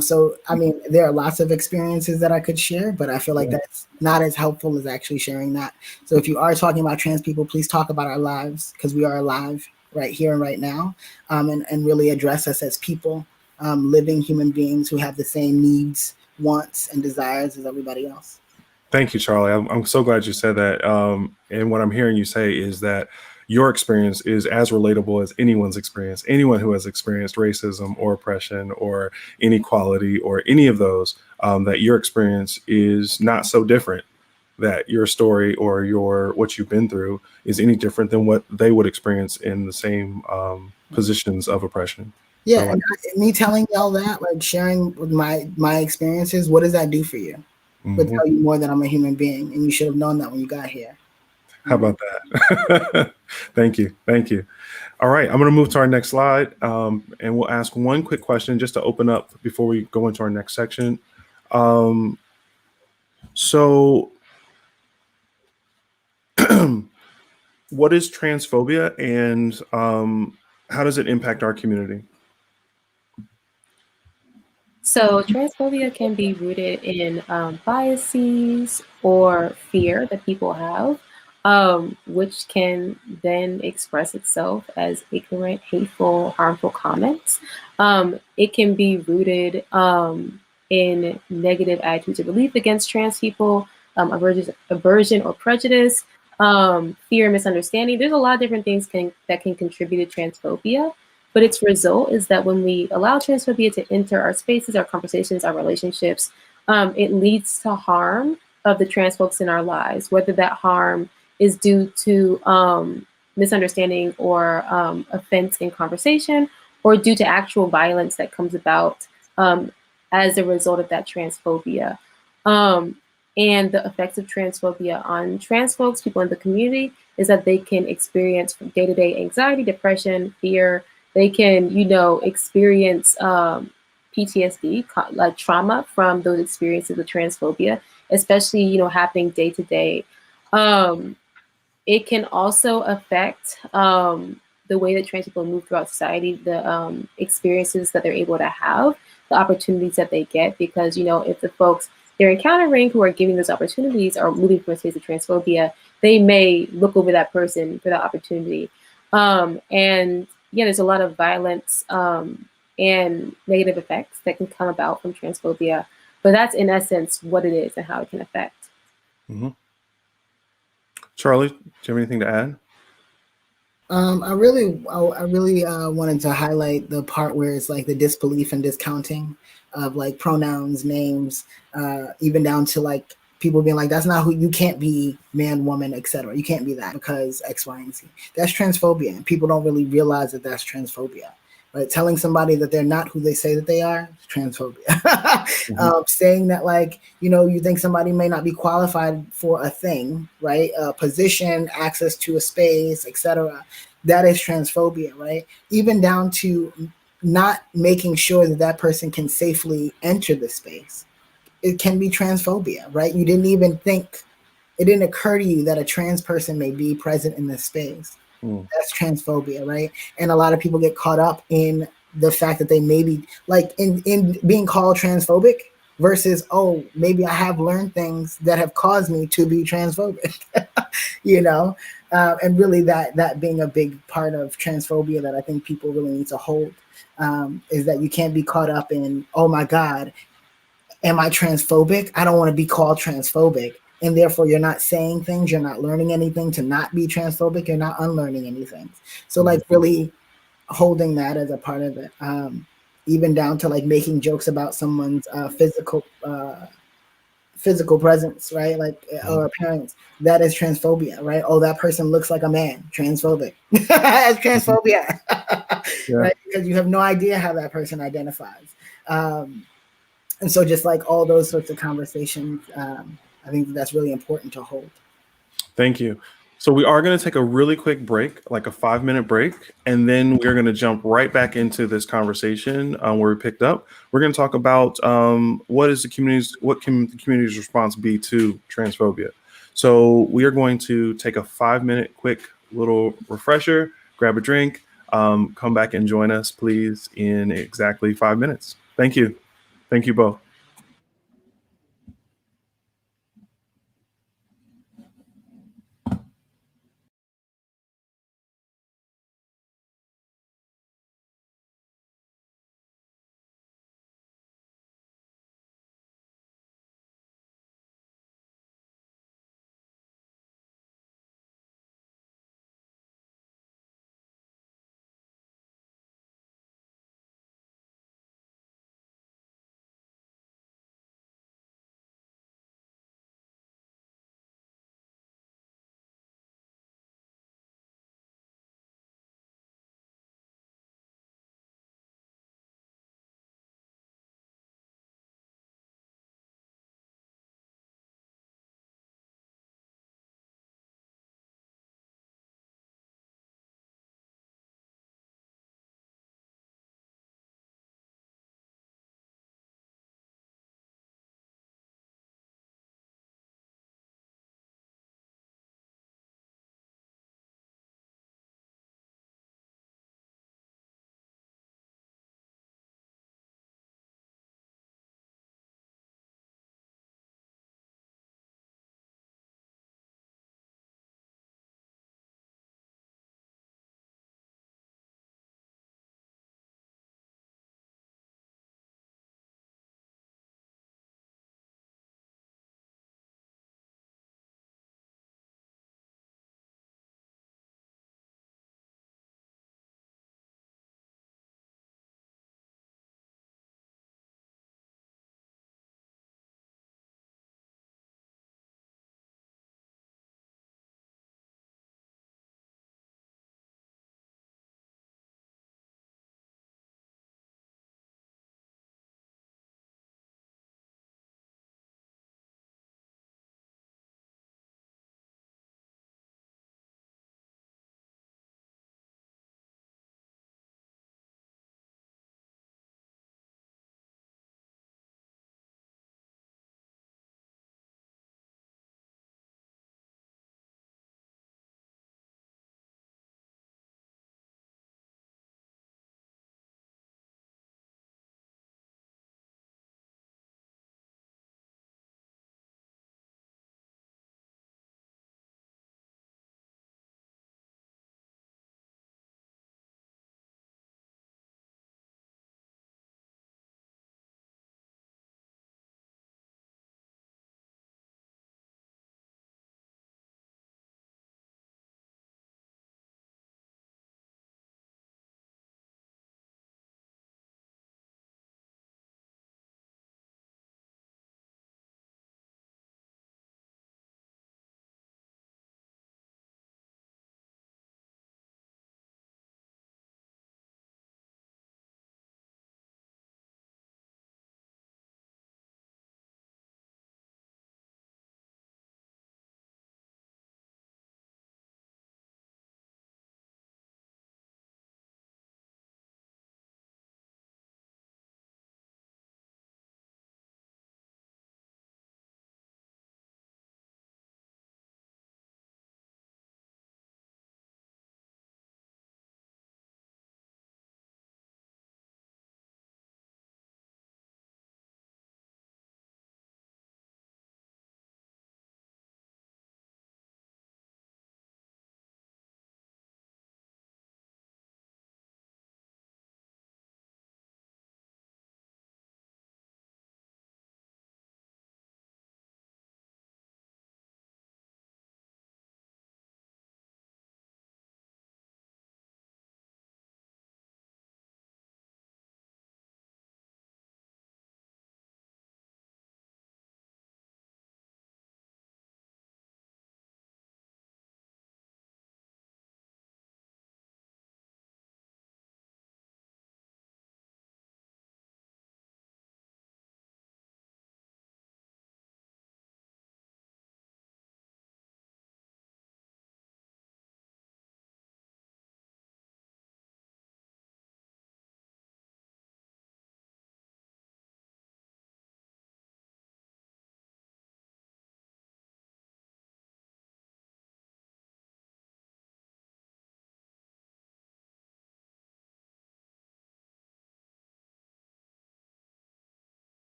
So, I mean, there are lots of experiences that I could share, but I feel like that's not as helpful as actually sharing that. So if you are talking about trans people, please talk about our lives, because we are alive right here and right now, and really address us as people living human beings who have the same needs, wants, and desires as everybody else.
Thank you, Charlie. I'm so glad you said that. And what I'm hearing you say is that your experience is as relatable as anyone's experience. Anyone who has experienced racism or oppression or inequality or any of those, that your experience is not so different, that your story or what you've been through is any different than what they would experience in the same positions of oppression.
Yeah,
So,
and me telling y'all that, like sharing with my experiences, what does that do for you? But tell you more that I'm a human being, and you should have known that when you got here.
How about that? Thank you. Thank you. All right, I'm going to move to our next slide, and we'll ask one quick question just to open up before we go into our next section. So what is transphobia, and how does it impact our community?
So transphobia can be rooted in biases or fear that people have, which can then express itself as ignorant, hateful, harmful comments. It can be rooted in negative attitudes or belief against trans people, aversion or prejudice, fear, misunderstanding. There's a lot of different things that can contribute to transphobia. But its result is that when we allow transphobia to enter our spaces, our conversations, our relationships, it leads to harm of the trans folks in our lives, whether that harm is due to misunderstanding or offense in conversation, or due to actual violence that comes about as a result of that transphobia. And the effects of transphobia on trans folks, people in the community, is that they can experience day-to-day anxiety, depression, fear. They can, experience PTSD, like trauma from those experiences of transphobia, especially, happening day to day. It can also affect the way that trans people move throughout society, the experiences that they're able to have, the opportunities that they get, because, if the folks they're encountering who are giving those opportunities are moving from a space of transphobia, they may look over that person for that opportunity. And yeah, there's a lot of violence and negative effects that can come about from transphobia, but that's in essence what it is and how it can affect.
Mm-hmm. Charlie, do you have anything to add?
I really wanted to highlight the part where it's like the disbelief and discounting of like pronouns, names, even down to like people being like, that's not who you can't be, man, woman, etc. You can't be that because X, Y, and Z. That's transphobia, and people don't really realize that that's transphobia. Right? Telling somebody that they're not who they say that they are is transphobia. Saying that, like, you think somebody may not be qualified for a thing, right? A position, access to a space, etc. That is transphobia, right? Even down to not making sure that that person can safely enter the space. It can be transphobia, right? You didn't even think, it didn't occur to you that a trans person may be present in this space. That's transphobia, right? And a lot of people get caught up in the fact that they may be like in being called transphobic versus, oh, maybe I have learned things that have caused me to be transphobic, and really that being a big part of transphobia that I think people really need to hold, is that you can't be caught up in, oh my God, am I transphobic? I don't want to be called transphobic. And therefore, you're not saying things, you're not learning anything to not be transphobic, you're not unlearning anything. So like really holding that as a part of it, even down to like making jokes about someone's physical presence, right? Like, or appearance, that is transphobia, right? Oh, that person looks like a man, transphobic. That's transphobia, right? Because you have no idea how that person identifies. And so just like all those sorts of conversations, I think that's really important to hold.
Thank you. So we are going to take a really quick break, like a 5-minute break, and then we're going to jump right back into this conversation where we picked up. We're going to talk about what can the community's response be to transphobia. So we are going to take a 5-minute quick little refresher, grab a drink, come back and join us, please, in exactly 5 minutes. Thank you. Thank you both.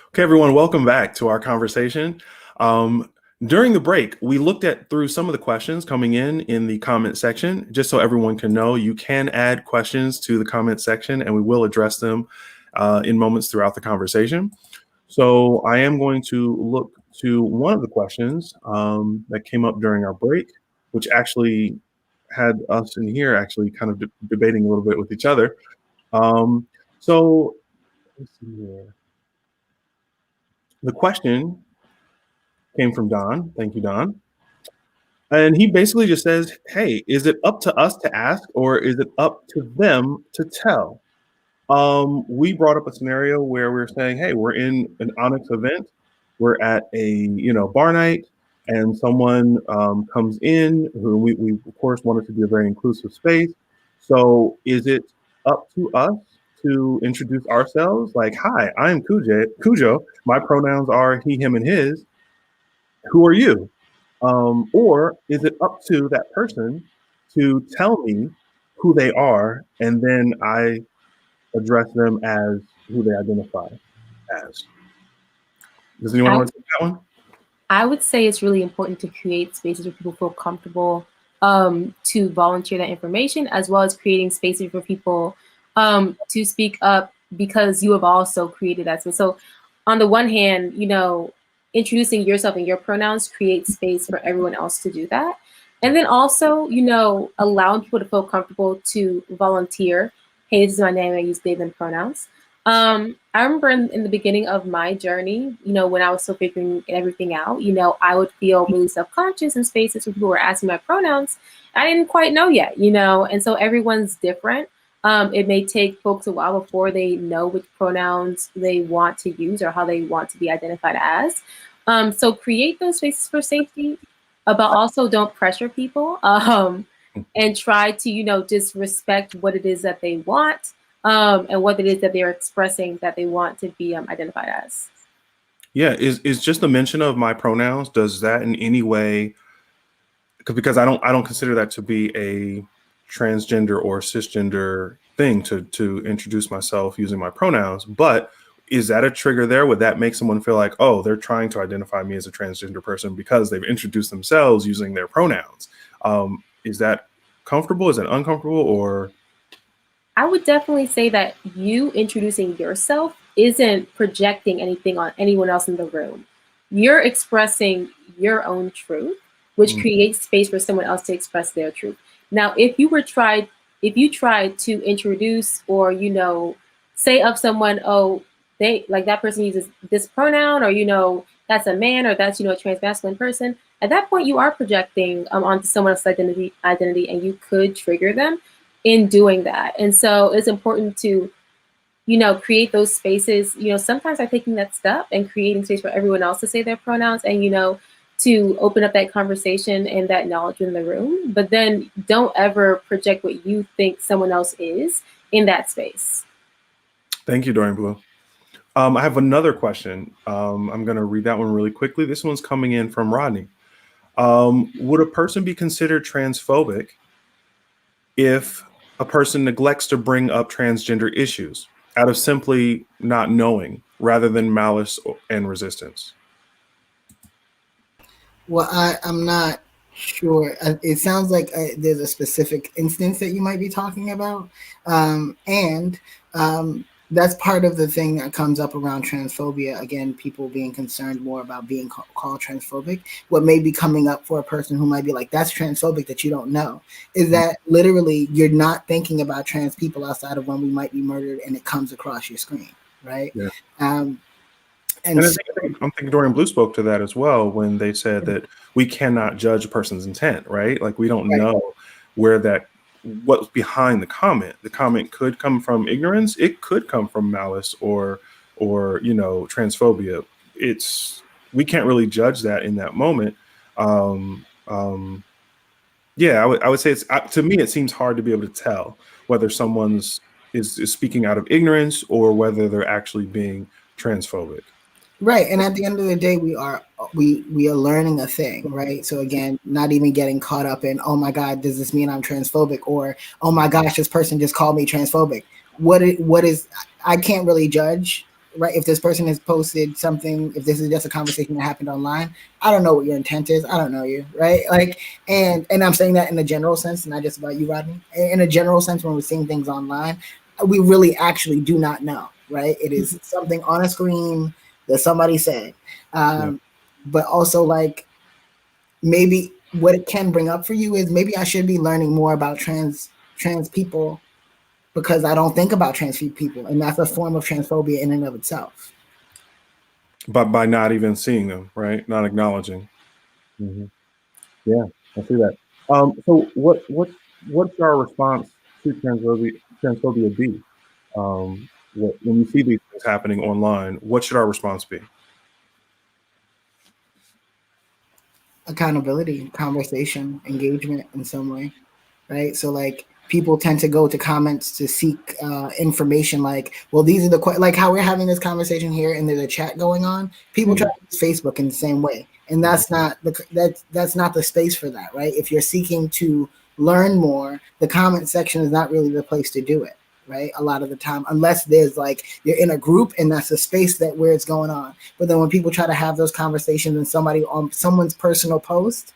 Okay, everyone, welcome back to our conversation. During the break, we looked through some of the questions coming in the comment section. Just so everyone can know, you can add questions to the comment section and we will address them in moments throughout the conversation. So I am going to look to one of the questions that came up during our break, which actually had us in here actually kind of debating a little bit with each other. So let's see here. The question came from Don. Thank you, Don. And he basically just says, hey, is it up to us to ask or is it up to them to tell? We brought up a scenario where we're saying, hey, we're in an ONYX event. We're at a bar night and someone comes in who we of course want it to be a very inclusive space. So is it up to us to introduce ourselves? Like, hi, I'm Kudjo. My pronouns are he, him, and his. Who are you? Or is it up to that person to tell me who they are and then I address them as who they identify as? Does anyone want to take that one?
I would say it's really important to create spaces where people feel comfortable to volunteer that information, as well as creating spaces for people to speak up because you have also created that space. So on the one hand, introducing yourself and your pronouns creates space for everyone else to do that. And then also, allowing people to feel comfortable to volunteer. Hey, this is my name, I use they, them pronouns. I remember in the beginning of my journey, when I was still figuring everything out, I would feel really self-conscious in spaces where people were asking my pronouns. I didn't quite know yet, and so everyone's different. It may take folks a while before they know which pronouns they want to use or how they want to be identified as. So create those spaces for safety, but also don't pressure people and try to, just respect what it is that they want. And what it is that they're expressing that they want to be identified as.
Yeah, is just the mention of my pronouns, does that in any way, because I don't consider that to be a transgender or cisgender thing to introduce myself using my pronouns, but is that a trigger there? Would that make someone feel like, oh, they're trying to identify me as a transgender person because they've introduced themselves using their pronouns? Is that comfortable? Is that uncomfortable? Or
I would definitely say that you introducing yourself isn't projecting anything on anyone else in the room. You're expressing your own truth, which creates space for someone else to express their truth. Now, if you tried to introduce or, say of someone, oh, they like that person uses this pronoun, or, that's a man, or that's, a transmasculine person, at that point you are projecting onto someone else's identity, and you could trigger them in doing that. And so it's important to, create those spaces, sometimes by taking that step and creating space for everyone else to say their pronouns and, to open up that conversation and that knowledge in the room, but then don't ever project what you think someone else is in that space.
Thank you, Dorian Blue. I have another question. I'm going to read that one really quickly. This one's coming in from Rodney. Would a person be considered transphobic if a person neglects to bring up transgender issues out of simply not knowing rather than malice and resistance?
Well, I'm not sure. It sounds like there's a specific instance that you might be talking about. And that's part of the thing that comes up around transphobia. Again, people being concerned more about being called transphobic. What may be coming up for a person who might be like, that's transphobic that you don't know, is that literally you're not thinking about trans people outside of when we might be murdered and it comes across your screen, right?
Yeah.
And
I'm thinking Dorian Blue spoke to that as well when they said that we cannot judge a person's intent, right? Like we don't know what's behind the comment. The comment could come from ignorance. It could come from malice or transphobia. We can't really judge that in that moment. Yeah, I would say to me, it seems hard to be able to tell whether someone's is speaking out of ignorance or whether they're actually being transphobic.
Right. And at the end of the day, we are learning a thing, right? So again, not even getting caught up in, oh my God, does this mean I'm transphobic? Or, oh my gosh, this person just called me transphobic. What is, I can't really judge right? If this person has posted something, if this is just a conversation that happened online, I don't know what your intent is. I don't know you, right? Like, and I'm saying that in a general sense, not just about you, Rodney. In a general sense, when we're seeing things online, we really actually do not know, right? It is something on a screen that somebody said. But also, like, maybe what it can bring up for you is maybe I should be learning more about trans people, because I don't think about trans people, and that's a form of transphobia in and of itself.
But by not even seeing them, right? Not acknowledging. Yeah, I see that. So what's our response to transphobia be? When you see these things happening online, what should our response be?
Accountability, conversation, engagement in some way, right? So like people tend to go to comments to seek information, like, well, these are the like how we're having this conversation here and there's a chat going on. People try to use Facebook in the same way, and that's not that's not the space for that, right? If you're seeking to learn more, the comment section is not really the place to do it, right? A lot of the time, unless there's like you're in a group and that's a space that where it's going on. But then when people try to have those conversations and somebody on someone's personal post,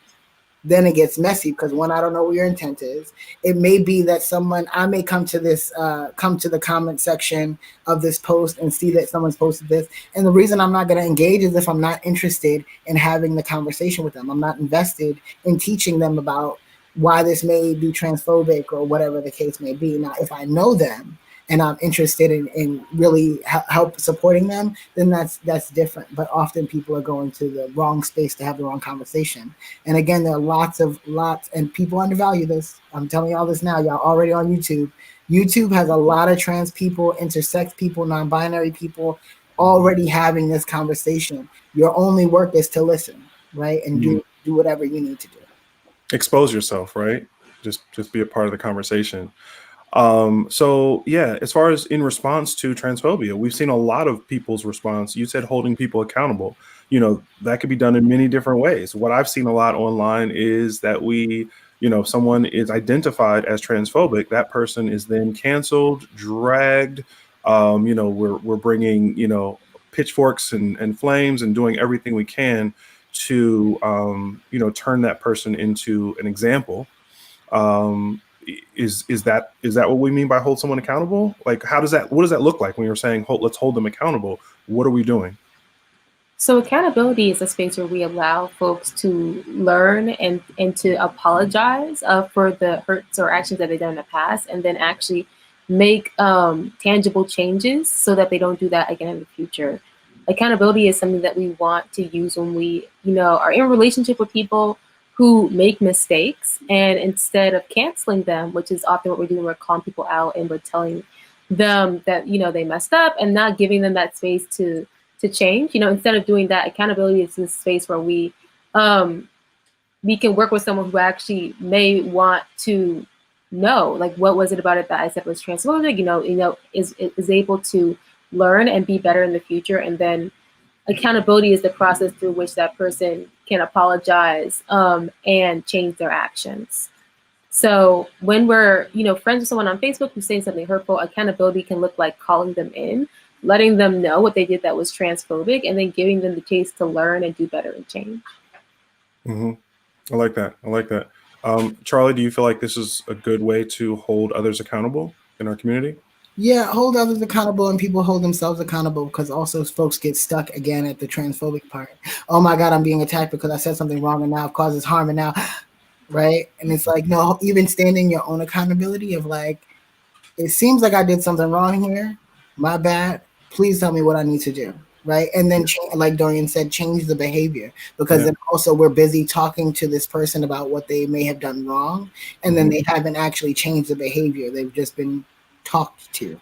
then it gets messy, because one, I don't know what your intent is. It may be that I may come to the comment section of this post and see that someone's posted this. And the reason I'm not going to engage is if I'm not interested in having the conversation with them. I'm not invested in teaching them about why this may be transphobic or whatever the case may be. Now, if I know them and I'm interested in really help supporting them, then that's different. But often people are going to the wrong space to have the wrong conversation. And again, there are lots, and people undervalue this. I'm telling y'all this now. Y'all already on YouTube. YouTube has a lot of trans people, intersex people, non-binary people already having this conversation. Your only work is to listen, right? And do whatever you need to do.
Expose yourself, right? Just be a part of the conversation. So yeah, as far as in response to transphobia, we've seen a lot of people's response. You said holding people accountable. You know, that could be done in many different ways. What I've seen a lot online is that if someone is identified as transphobic, that person is then canceled, dragged. We're bringing, pitchforks and flames and doing everything we can to, turn that person into an example. Is that what we mean by hold someone accountable? Like, what does that look like when you're saying let's hold them accountable? What are we doing?
So accountability is a space where we allow folks to learn and to apologize for the hurts or actions that they've done in the past, and then actually make tangible changes so that they don't do that again in the future. Accountability is something that we want to use when we, are in a relationship with people who make mistakes, and instead of canceling them, which is often what we're doing, we're calling people out and we're telling them that, they messed up and not giving them that space to change. Instead of doing that, accountability is this space where we can work with someone who actually may want to know, like, what was it about it that I said was transphobic, is able to learn and be better in the future. And then accountability is the process through which that person can apologize and change their actions. So when we're, friends with someone on Facebook who's saying something hurtful, accountability can look like calling them in, letting them know what they did that was transphobic, and then giving them the chance to learn and do better and change.
I like that. Charlie, do you feel like this is a good way to hold others accountable in our community?
Yeah, hold others accountable, and people hold themselves accountable, because also folks get stuck again at the transphobic part. Oh my God, I'm being attacked because I said something wrong, and now it causes harm, and now, right? And it's like, no, even standing your own accountability of like, it seems like I did something wrong here. My bad. Please tell me what I need to do, right? And then, like Dorian said, change the behavior, because then also we're busy talking to this person about what they may have done wrong, and then they haven't actually changed the behavior. They've just been talked to.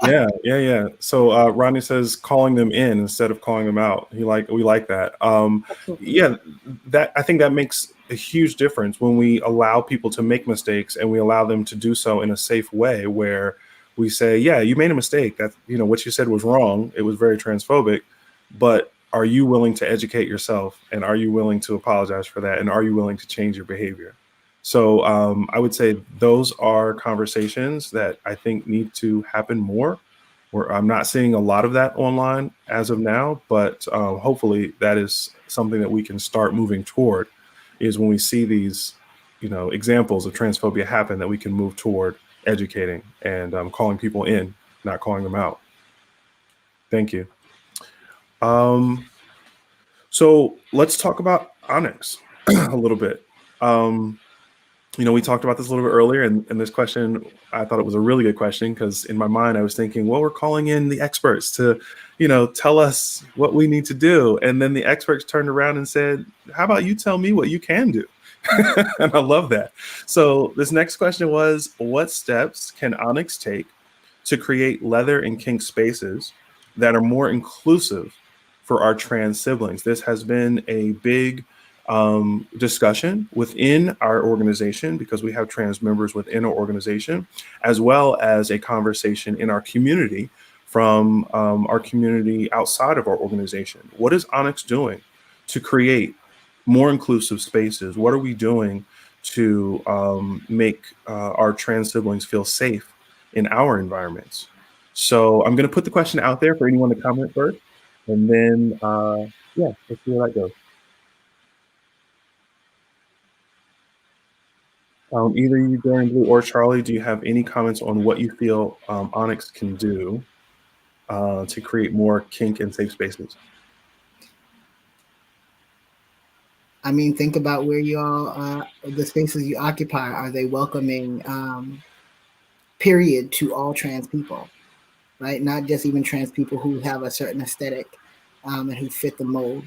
Yeah. So Rodney says calling them in instead of calling them out. We like that. I think that makes a huge difference when we allow people to make mistakes, and we allow them to do so in a safe way, where we say, yeah, you made a mistake. That, what you said was wrong. It was very transphobic, but are you willing to educate yourself? And are you willing to apologize for that? And are you willing to change your behavior? So I would say those are conversations that I think need to happen more. I'm not seeing a lot of that online as of now, but hopefully that is something that we can start moving toward, is when we see these, examples of transphobia happen, that we can move toward educating and calling people in, not calling them out. Thank you. So let's talk about ONYX a little bit. We talked about this a little bit earlier, and this question, I thought it was a really good question, because in my mind I was thinking, well, we're calling in the experts to, tell us what we need to do. And then the experts turned around and said, how about you tell me what you can do? And I love that. So this next question was, what steps can ONYX take to create leather and kink spaces that are more inclusive for our trans siblings? This has been a big discussion within our organization, because we have trans members within our organization, as well as a conversation in our community from our community outside of our organization. What is ONYX doing to create more inclusive spaces? What are we doing to make our trans siblings feel safe in our environments? So I'm going to put the question out there for anyone to comment first, and then yeah, let's see where that goes. Either you, Dorian Blue, or Charlie, do you have any comments on what you feel ONYX can do to create more kink and safe spaces?
I mean, think about where you all, the spaces you occupy, are they welcoming, period, to all trans people, right? Not just even trans people who have a certain aesthetic and who fit the mold,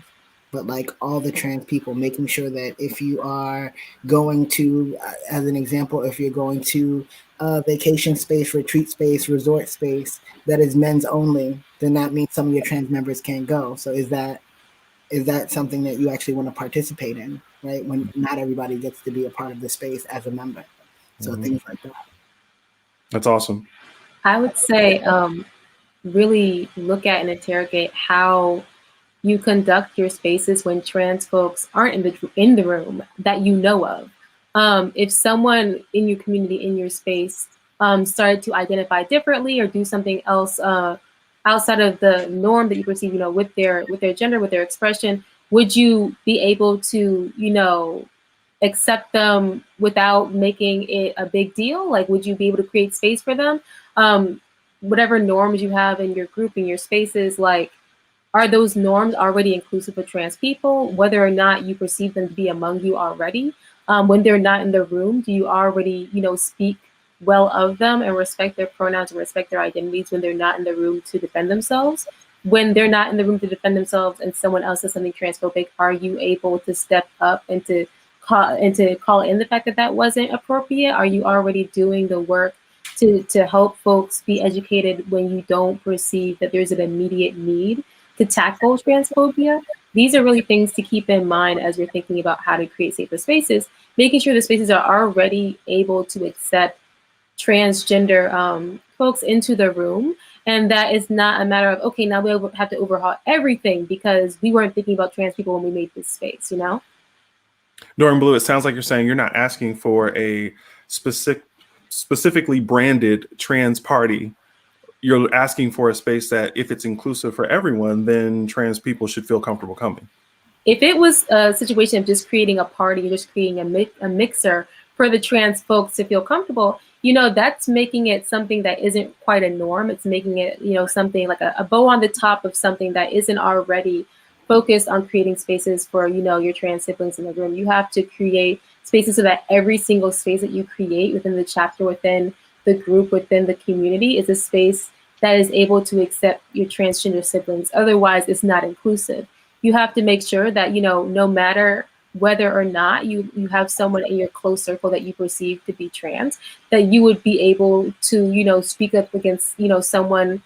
but like all the trans people, making sure that if you are going to, as an example, if you're going to a vacation space, retreat space, resort space that is men's only, then that means some of your trans members can't go. So is that something that you actually want to participate in, right? When not everybody gets to be a part of the space as a member. So things like that.
That's awesome.
I would say really look at and interrogate how you conduct your spaces when trans folks aren't in the room that you know of. If someone in your community, in your space, started to identify differently or do something else outside of the norm that you perceive, with their gender, with their expression, would you be able to, accept them without making it a big deal? Like, would you be able to create space for them? Whatever norms you have in your group, in your spaces, like, are those norms already inclusive of trans people, whether or not you perceive them to be among you already? When they're not in the room, do you already, speak well of them and respect their pronouns and respect their identities when they're not in the room to defend themselves? When they're not in the room to defend themselves and someone else says something transphobic, are you able to step up and to call in the fact that that wasn't appropriate? Are you already doing the work to help folks be educated when you don't perceive that there's an immediate need to tackle transphobia? These are really things to keep in mind as you're thinking about how to create safer spaces, making sure the spaces are already able to accept transgender folks into the room, and that it's not a matter of, okay, now we have to overhaul everything because we weren't thinking about trans people when we made this space,
Dorian Blue, it sounds like you're saying you're not asking for a specifically branded trans party. You're asking for a space that, if it's inclusive for everyone, then trans people should feel comfortable coming.
If it was a situation of just creating a party, just creating a mixer for the trans folks to feel comfortable, that's making it something that isn't quite a norm. It's making it, something like a bow on the top of something that isn't already focused on creating spaces for, your trans siblings in the room. You have to create spaces so that every single space that you create within the chapter, within the group, within the community, is a space that is able to accept your transgender siblings. Otherwise, it's not inclusive. You have to make sure that, no matter whether or not you have someone in your close circle that you perceive to be trans, that you would be able to, speak up against, someone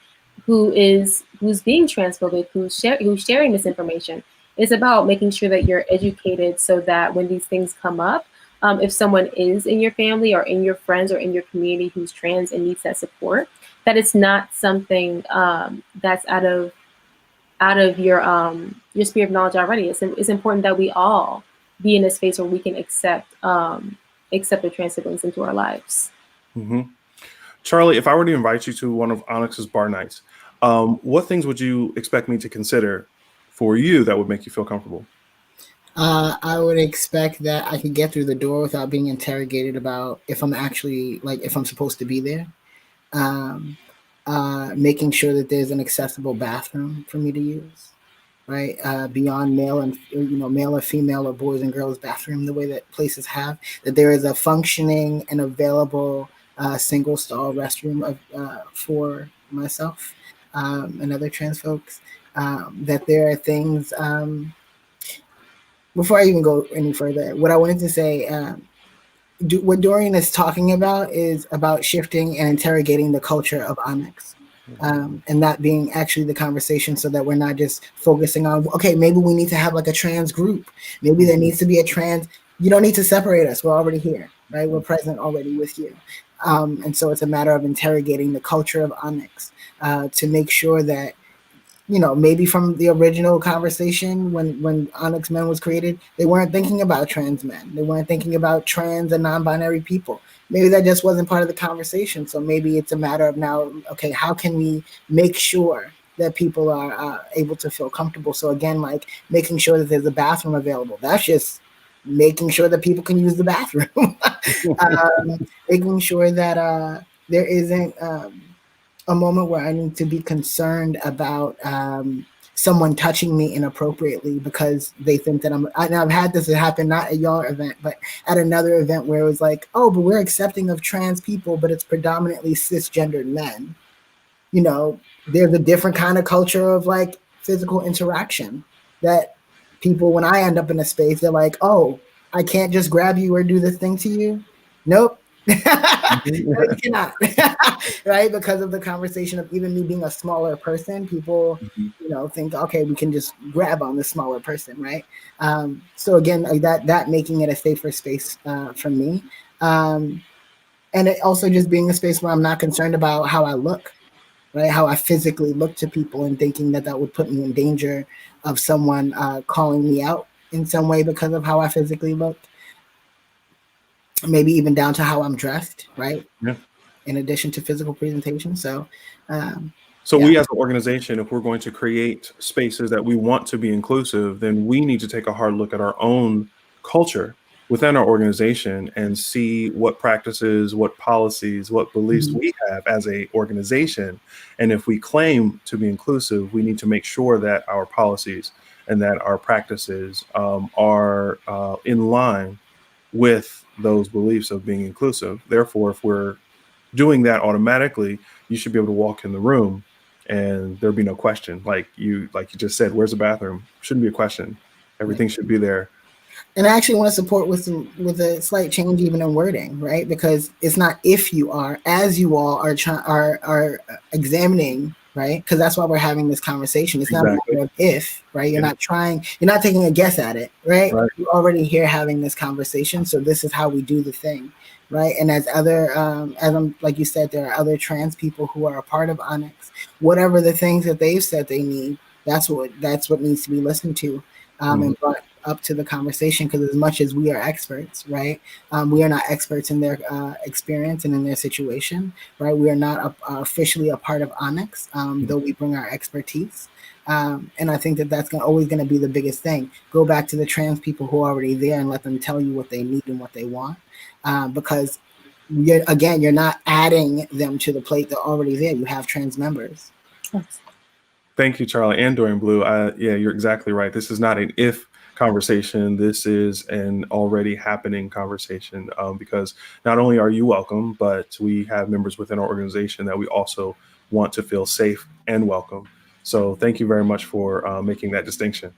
who's being transphobic, who's sharing misinformation. It's about making sure that you're educated so that when these things come up, if someone is in your family or in your friends or in your community who's trans and needs that support, that it's not something that's out of your sphere of knowledge already. It's important that we all be in a space where we can accept the trans siblings into our lives.
Mm-hmm. Charlie, if I were to invite you to one of ONYX's bar nights, what things would you expect me to consider for you that would make you feel comfortable?
I would expect that I could get through the door without being interrogated about if I'm actually, like, if I'm supposed to be there. Um, Making sure that there's an accessible bathroom for me to use, right? Beyond male and, male or female or boys and girls bathroom, the way that places have, that there is a functioning and available single stall restroom for myself and other trans folks. That there are things. Before I even go any further, what I wanted to say, what Dorian is talking about is about shifting and interrogating the culture of ONYX. And that being actually the conversation, so that we're not just focusing on, okay, maybe we need to have like a trans group. Maybe there needs to be a trans, you don't need to separate us. We're already here, right? We're present already with you. And so it's a matter of interrogating the culture of ONYX to make sure that, maybe from the original conversation when ONYX Men was created, they weren't thinking about trans men. They weren't thinking about trans and non-binary people. Maybe that just wasn't part of the conversation. So maybe it's a matter of now, okay, how can we make sure that people are able to feel comfortable? So again, like making sure that there's a bathroom available. That's just making sure that people can use the bathroom. Making sure that there isn't a moment where I need to be concerned about someone touching me inappropriately because they think that I've had this happen, not at your event, but at another event where it was like, oh, but we're accepting of trans people, but it's predominantly cisgendered men. There's a different kind of culture of like physical interaction that people, when I end up in a space, they're like, oh, I can't just grab you or do this thing to you. Nope. No, you cannot. Right? Because of the conversation of even me being a smaller person, people, think, okay, we can just grab on the smaller person, right? So again, like that making it a safer space for me. And it also just being a space where I'm not concerned about how I look, right? How I physically look to people and thinking that would put me in danger of someone calling me out in some way because of how I physically look. Maybe even down to how I'm dressed, right?
Yeah.
In addition to physical presentation. So
we as an organization, if we're going to create spaces that we want to be inclusive, then we need to take a hard look at our own culture within our organization and see what practices, what policies, what beliefs we have as a organization. And if we claim to be inclusive, we need to make sure that our policies and that our practices are in line with those beliefs of being inclusive. Therefore, if we're doing that automatically, you should be able to walk in the room and there'd be no question. Like you just said, where's the bathroom? Shouldn't be a question. Everything should be there.
And I actually want to support with a slight change even in wording, right? Because it's not if you are, as you all are examining, right? Because that's why we're having this conversation. It's not a matter of if, right? You're not taking a guess at it, right? You're already here having this conversation. So this is how we do the thing, right? And as like you said, there are other trans people who are a part of ONYX. Whatever the things that they've said they need, that's what needs to be listened to and brought up to the conversation. Because as much as we are experts, right, we are not experts in their experience and in their situation, right? We are not officially a part of ONYX, though we bring our expertise. And I think that's always going to be the biggest thing. Go back to the trans people who are already there and let them tell you what they need and what they want. Because you're not adding them to the plate. They're already there. You have trans members.
Thank you, Charlie and Dorian Blue. Yeah, you're exactly right. This is not an if conversation. This is an already happening conversation because not only are you welcome, but we have members within our organization that we also want to feel safe and welcome. So thank you very much for making that distinction.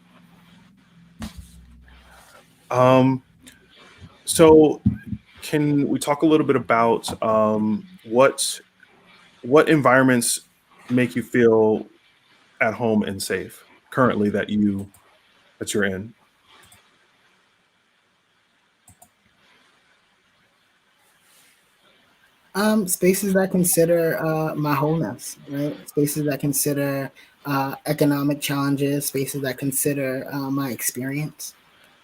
So can we talk a little bit about what environments make you feel at home and safe currently that you're in?
Spaces that consider my wholeness, right? Spaces that consider economic challenges, spaces that consider my experience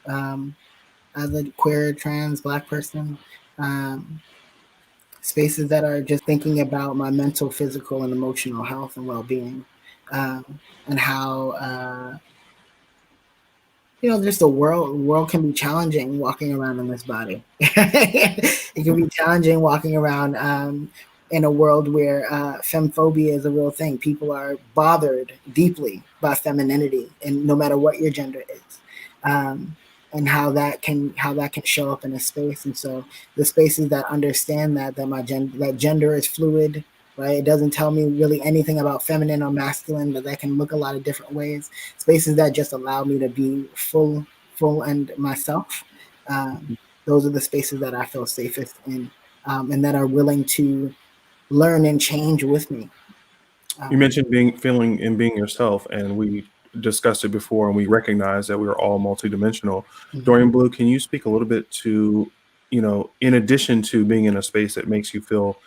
as a queer, trans, Black person. spaces that are just thinking about my mental, physical, and emotional health and well-being, and how just the world can be challenging walking around in this body. It can be challenging walking around in a world where femphobia is a real thing. People are bothered deeply by femininity, and no matter what your gender is, and how that can show up in a space. And so the spaces that understand that gender is fluid, right? It doesn't tell me really anything about feminine or masculine, but that can look a lot of different ways. Spaces that just allow me to be full and myself. Those are the spaces that I feel safest in, and that are willing to learn and change with me.
You mentioned feeling and being yourself, and we discussed it before, and we recognize that we are all multidimensional. Dorian Blue, can you speak a little bit to, in addition to being in a space that makes you feel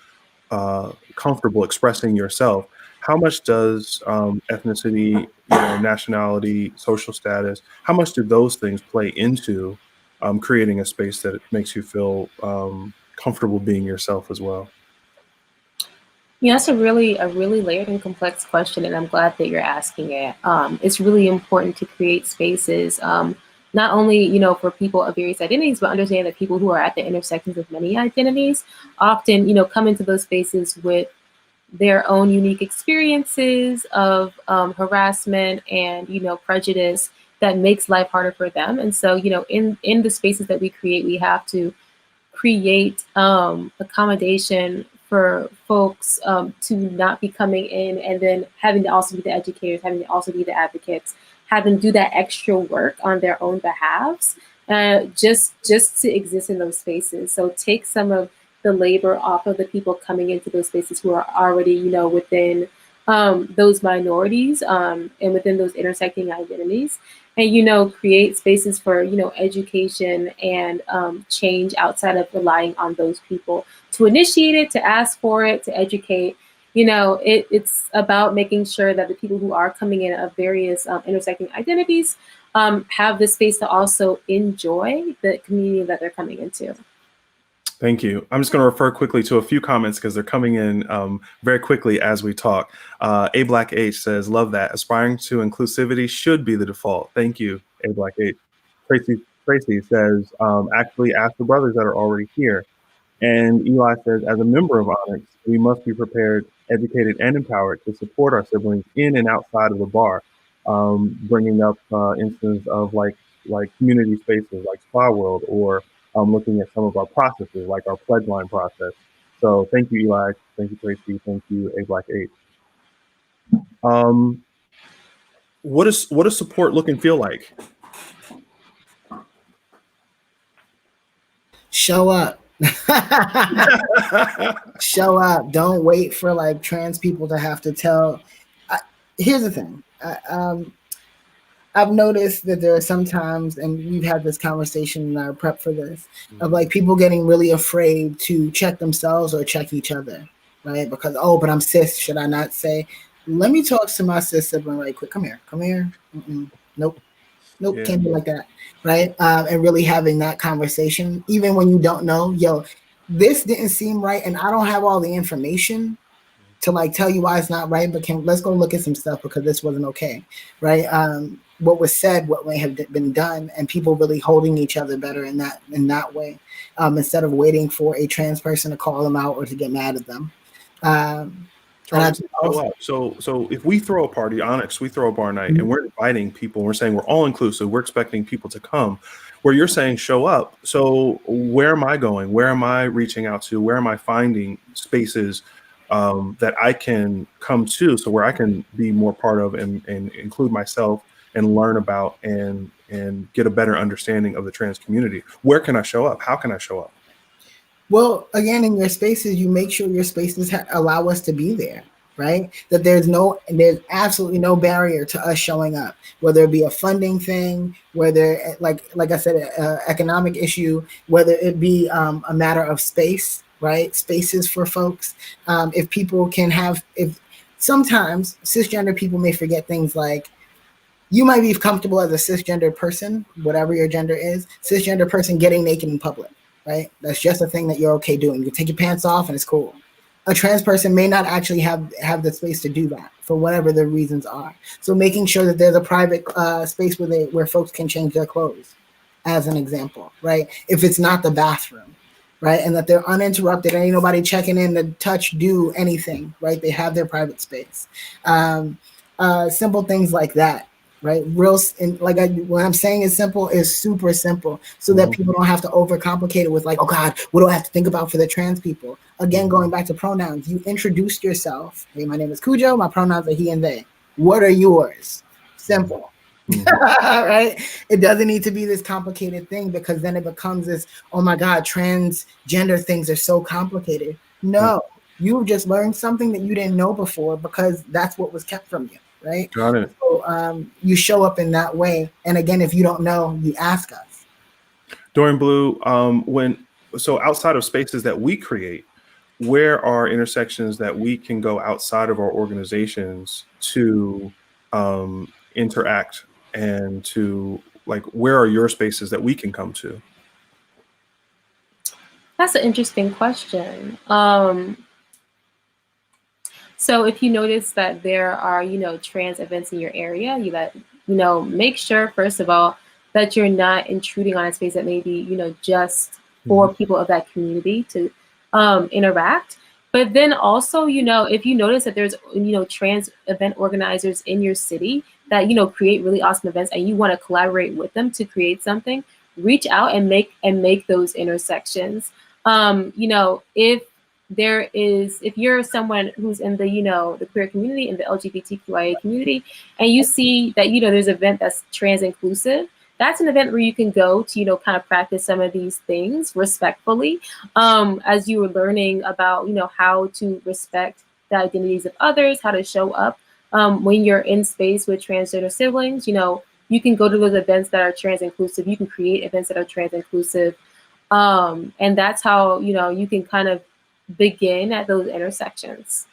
comfortable expressing yourself, how much does ethnicity, nationality, social status, how much do those things play into creating a space that makes you feel comfortable being yourself as well?
Yeah, that's a really layered and complex question, and I'm glad that you're asking it. It's really important to create spaces, not only for people of various identities, but understand that people who are at the intersections of many identities often come into those spaces with their own unique experiences of harassment and prejudice that makes life harder for them. And so in the spaces that we create, we have to create accommodation for folks to not be coming in and then having to also be the educators, having to also be the advocates, having to do that extra work on their own behalves, just to exist in those spaces. So take some of the labor off of the people coming into those spaces who are already, within those minorities and within those intersecting identities, and create spaces for education and change outside of relying on those people to initiate it, to ask for it, to educate. It's about making sure that the people who are coming in of various intersecting identities have the space to also enjoy the community that they're coming into.
Thank you. I'm just going to refer quickly to a few comments because they're coming in very quickly as we talk. A Black H says, love that. Aspiring to inclusivity should be the default. Thank you, A Black H. Tracy says, actually ask the brothers that are already here. And Eli says, as a member of ONYX, we must be prepared, educated, and empowered to support our siblings in and outside of the bar, bringing up instances of like community spaces like Spa World, or looking at some of our processes, like our pledge line process. So thank you, Eli. Thank you, Tracy. Thank you, A Black 8. What does support look and feel like?
Show up. Show up. Don't wait for like trans people to have to tell. Here's the thing. I've noticed that there are sometimes, and we've had this conversation in our prep for this, of like people getting really afraid to check themselves or check each other, right? Because, oh, but I'm cis, should I not say? Let me talk to my cis sibling right quick. Come here. Nope, yeah. Can't be like that, right? And really having that conversation, even when you don't know, yo, this didn't seem right, and I don't have all the information to like tell you why it's not right, but let's go look at some stuff because this wasn't okay, right? What was said, what may have been done, and people really holding each other better in that way, instead of waiting for a trans person to call them out or to get mad at them.
So if we throw a party, ONYX, we throw a bar night, and we're inviting people, we're saying we're all inclusive, we're expecting people to come, where you're saying show up. So where am I going? Where am I reaching out to? Where am I finding spaces that I can come to, so where I can be more part of and include myself and learn about and get a better understanding of the trans community? Where can I show up? How can I show up?
Well, again, in your spaces, you make sure your spaces allow us to be there, right? That there's absolutely no barrier to us showing up, whether it be a funding thing, whether like I said, economic issue, whether it be a matter of space, right? Spaces for folks. If people can if sometimes cisgender people may forget things like, you might be comfortable as a cisgender person, whatever your gender is, cisgender person getting naked in public, right? That's just a thing that you're okay doing. You take your pants off and it's cool. A trans person may not actually have the space to do that for whatever the reasons are. So making sure that there's a private space where folks can change their clothes, as an example, right? If it's not the bathroom, right? And that they're uninterrupted, ain't nobody checking in to touch, do anything, right? They have their private space. Simple things like that, right? What I'm saying is simple is super simple, so that people don't have to overcomplicate it with like, oh God, what do I have to think about for the trans people? Again, going back to pronouns, you introduced yourself. Hey, my name is Kudjo. My pronouns are he and they. What are yours? Simple. Right? It doesn't need to be this complicated thing, because then it becomes this, oh my God, transgender things are so complicated. No, you've just learned something that you didn't know before, because that's what was kept from you, right?
Got it.
So you show up in that way. And again, if you don't know, you ask us.
Dorian Blue, so outside of spaces that we create, where are intersections that we can go outside of our organizations to interact, and to, like, where are your spaces that we can come to?
That's an interesting question. So if you notice that there are, trans events in your area, make sure, first of all, that you're not intruding on a space that may be, just for people of that community to interact. But then also, if you notice that there's, trans event organizers in your city that, create really awesome events, and you want to collaborate with them to create something, reach out and make those intersections. If you're someone who's in the, the queer community, in the LGBTQIA community, and you see that, there's an event that's trans inclusive, that's an event where you can go to, kind of practice some of these things respectfully, as you were learning about, how to respect the identities of others, how to show up when you're in space with transgender siblings. You can go to those events that are trans inclusive. You can create events that are trans inclusive. And that's how, you can kind of begin at those intersections.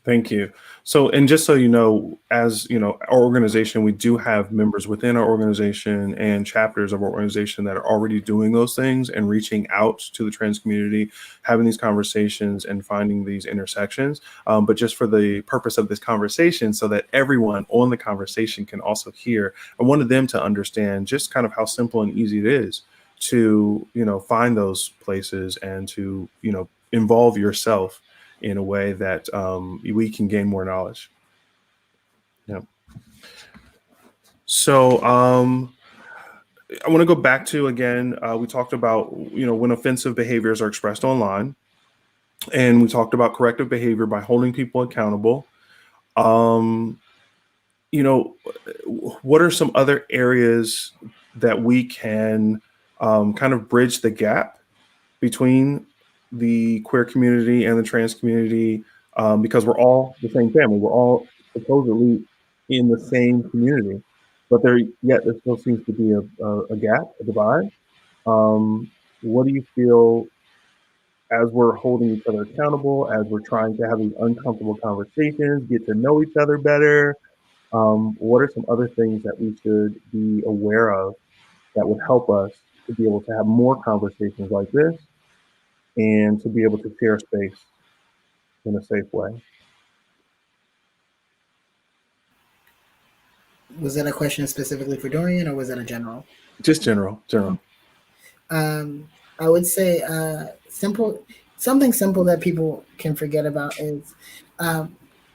Thank you. So, and just so you know, as you know, our organization, we do have members within our organization and chapters of our organization that are already doing those things and reaching out to the trans community, having these conversations and finding these intersections. But just for the purpose of this conversation, so that everyone on the conversation can also hear, I wanted them to understand just kind of how simple and easy it is to, find those places and to, involve yourself in a way that we can gain more knowledge. Yeah. So I want to go back to, again, we talked about, when offensive behaviors are expressed online, and we talked about corrective behavior by holding people accountable. What are some other areas that we can kind of bridge the gap between the queer community and the trans community, because we're all the same family. We're all supposedly in the same community, but there still seems to be a gap, a divide. What do you feel, as we're holding each other accountable, as we're trying to have these uncomfortable conversations, get to know each other better? What are some other things that we should be aware of that would help us to be able to have more conversations like this, and to be able to share space in a safe way?
Was that a question specifically for Dorian, or was that a general?
Just general.
I would say something simple that people can forget about is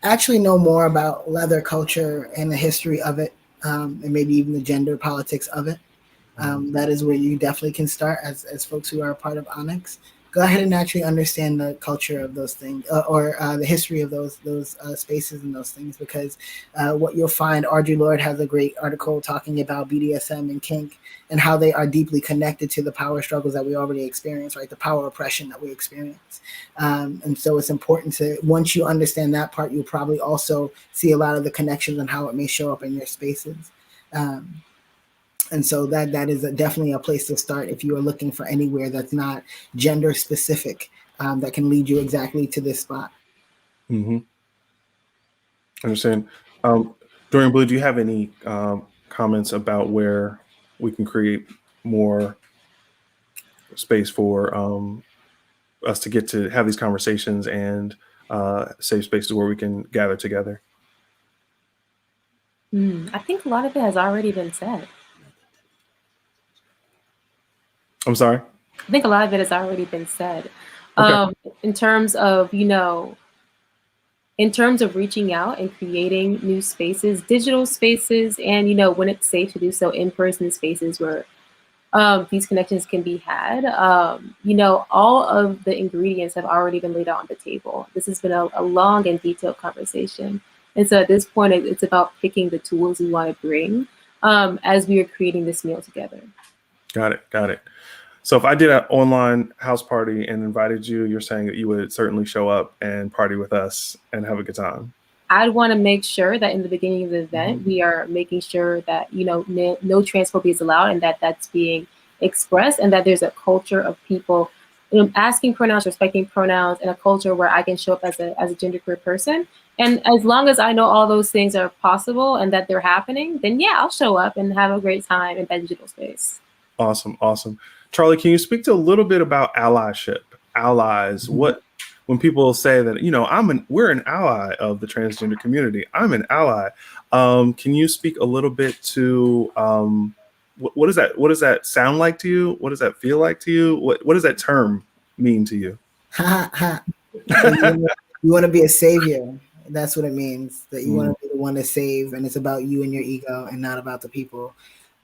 actually know more about leather culture and the history of it, and maybe even the gender politics of it. That is where you definitely can start as folks who are a part of ONYX. Go ahead and actually understand the culture of those things, or the history of those spaces and those things, because what you'll find, Audre Lorde has a great article talking about BDSM and kink and how they are deeply connected to the power struggles that we already experience, right? The power oppression that we experience. And so it's important to, once you understand that part, you'll probably also see a lot of the connections and how it may show up in your spaces. And so that is definitely a place to start if you are looking for anywhere that's not gender specific, that can lead you exactly to this spot.
Mm-hmm. Understand. Dorian Blue, do you have any comments about where we can create more space for us to get to have these conversations and safe spaces where we can gather together.
I think a lot of it has already been said.
I'm sorry?
I think a lot of it has already been said.
Okay.
In terms of, in terms of reaching out and creating new spaces, digital spaces, and, when it's safe to do so, in-person spaces where these connections can be had, all of the ingredients have already been laid out on the table. This has been a long and detailed conversation. And so at this point, it's about picking the tools we want to bring as we are creating this meal together.
Got it. So if I did an online house party and invited you, you're saying that you would certainly show up and party with us and have a good time.
I'd want to make sure that in the beginning of the event, we are making sure that, no transphobia is allowed and that that's being expressed, and that there's a culture of people asking pronouns, respecting pronouns, and a culture where I can show up as a genderqueer person. And as long as I know all those things are possible and that they're happening, then yeah, I'll show up and have a great time in that digital space.
Awesome. Charlie, can you speak to a little bit about allyship? Allies, when people say that, we're an ally of the transgender community, I'm an ally. Can you speak a little bit to what does that sound like to you? What does that feel like to you? What does that term mean to you?
You want to be a savior. That's what it means, that you want to be the one to save, and it's about you and your ego and not about the people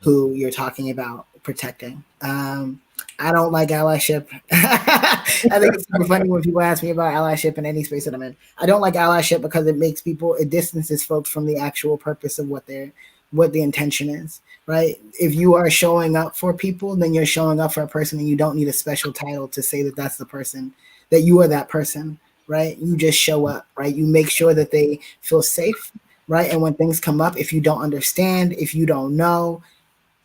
who you're talking about protecting. I don't like allyship. I think it's super funny when people ask me about allyship in any space that I'm in. I don't like allyship because it distances folks from the actual purpose of what the intention is, right? If you are showing up for people, then you're showing up for a person, and you don't need a special title to say that that's the person, that you are that person, right? You just show up, right? You make sure that they feel safe, right? And when things come up, if you don't understand, if you don't know,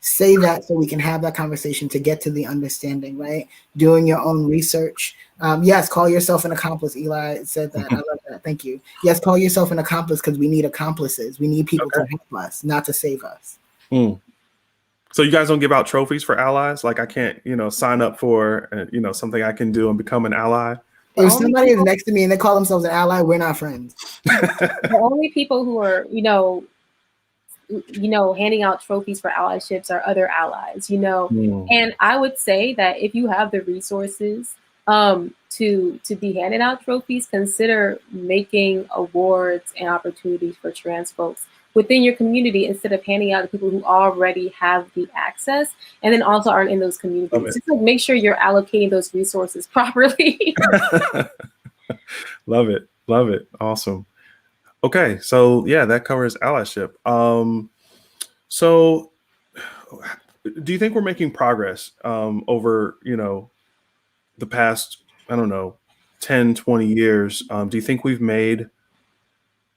say that so we can have that conversation to get to the understanding, right? Doing your own research. Yes, call yourself an accomplice. Eli said that. I love that. Thank you. Yes, call yourself an accomplice, because we need accomplices. We need people to help us, not to save us.
So you guys don't give out trophies for allies? Like I can't, sign up for, something I can do and become an ally?
If somebody is next to me and they call themselves an ally, we're not friends.
The only people who are, handing out trophies for allyships are other allies, and I would say that if you have the resources to be handing out trophies, consider making awards and opportunities for trans folks within your community instead of handing out to people who already have the access and then also aren't in those communities. Just make sure you're allocating those resources properly.
Love it. Awesome. Okay, so yeah, that covers allyship. So do you think we're making progress over, the past, 10, 20 years? Do you think we've made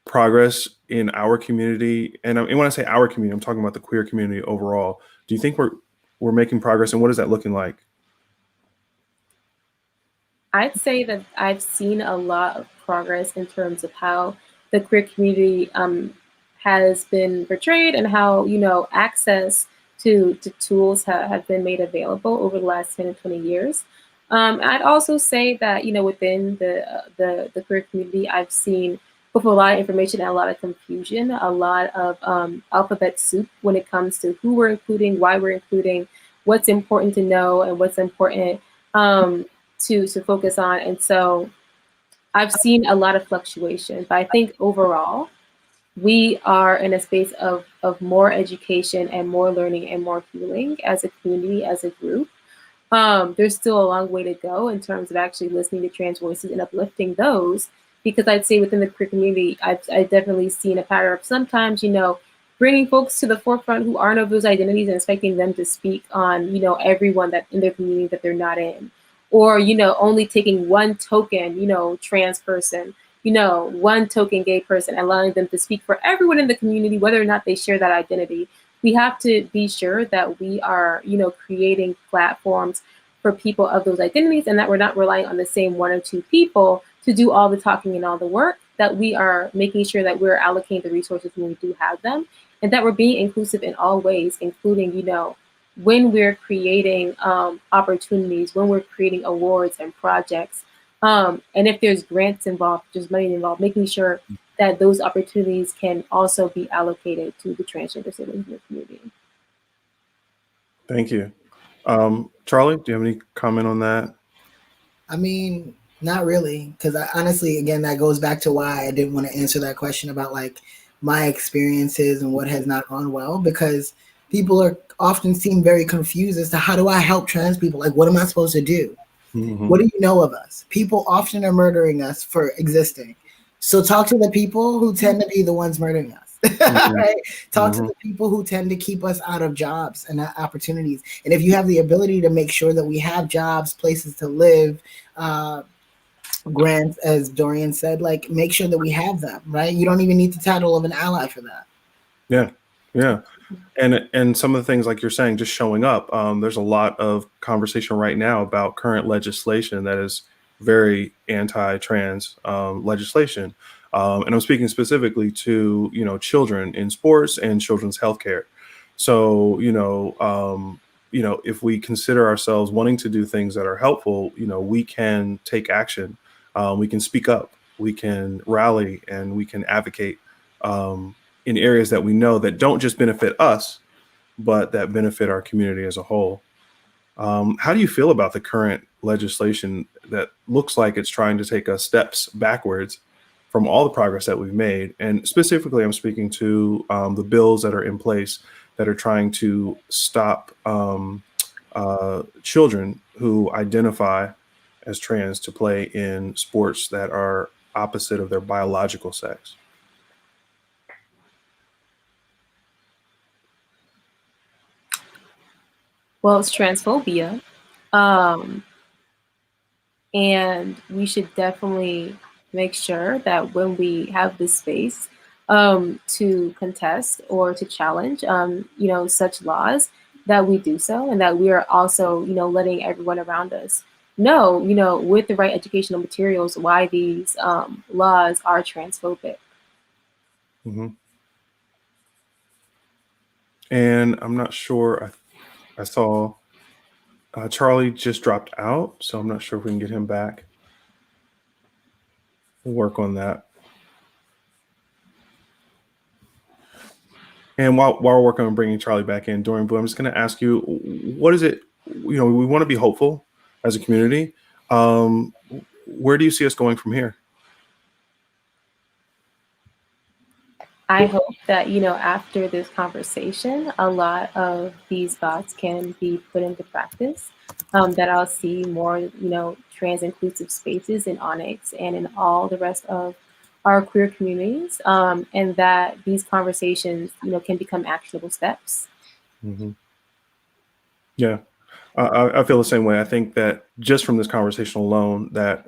progress in our community? And when I say our community, I'm talking about the queer community overall. Do you think we're making progress, and what is that looking like?
I'd say that I've seen a lot of progress in terms of how the queer community has been portrayed and how, access to tools have been made available over the last 10 to 20 years. I'd also say that, within the queer community, I've seen both a lot of information and a lot of confusion, a lot of alphabet soup when it comes to who we're including, why we're including, what's important to know, and what's important to focus on. And so I've seen a lot of fluctuation, but I think overall, we are in a space of more education and more learning and more healing as a community, as a group. There's still a long way to go in terms of actually listening to trans voices and uplifting those, because I'd say within the queer community, I've definitely seen a pattern of sometimes, bringing folks to the forefront who aren't of those identities and expecting them to speak on, everyone that in their community that they're not in. Or, only taking one token, trans person, one token gay person, and allowing them to speak for everyone in the community, whether or not they share that identity. We have to be sure that we are, creating platforms for people of those identities, and that we're not relying on the same one or two people to do all the talking and all the work, that we are making sure that we're allocating the resources when we do have them, and that we're being inclusive in all ways, including, when we're creating opportunities, when we're creating awards and projects, and if there's grants involved, there's money involved, making sure that those opportunities can also be allocated to the transgender siblings in the community.
Thank you. Charlie, do you have any comment on that?
I mean, not really, because I honestly, again, that goes back to why I didn't want to answer that question about like my experiences and what has not gone well, because people are often seem very confused as to how do I help trans people? Like, what am I supposed to do?
Mm-hmm.
What do you know of us? People often are murdering us for existing. So talk to the people who tend to be the ones murdering us. Right? Talk to the people who tend to keep us out of jobs and opportunities. And if you have the ability to make sure that we have jobs, places to live, grants, as Dorian said, like make sure that we have them, right? You don't even need the title of an ally for that.
Yeah, yeah. And some of the things like you're saying, just showing up, there's a lot of conversation right now about current legislation that is very anti-trans legislation. And I'm speaking specifically to, children in sports and children's healthcare. So, if we consider ourselves wanting to do things that are helpful, we can take action. We can speak up, we can rally, and we can advocate in areas that we know that don't just benefit us, but that benefit our community as a whole. How do you feel about the current legislation that looks like it's trying to take us steps backwards from all the progress that we've made? And specifically, I'm speaking to the bills that are in place that are trying to stop children who identify as trans to play in sports that are opposite of their biological sex.
Well, it's transphobia. And we should definitely make sure that when we have this space to contest or to challenge, such laws, that we do so, and that we are also, letting everyone around us know, with the right educational materials, why these laws are transphobic.
Mm-hmm. And I'm not sure, I saw Charlie just dropped out, so I'm not sure if we can get him back. We'll work on that. And while we're working on bringing Charlie back in, Dorian Blue, I'm just going to ask you, what is it, we want to be hopeful as a community. Where do you see us going from here?
I hope that, after this conversation, a lot of these thoughts can be put into practice, that I'll see more, trans inclusive spaces in ONYX and in all the rest of our queer communities, and that these conversations, can become actionable steps.
Mm-hmm. Yeah, I feel the same way. I think that just from this conversation alone, that,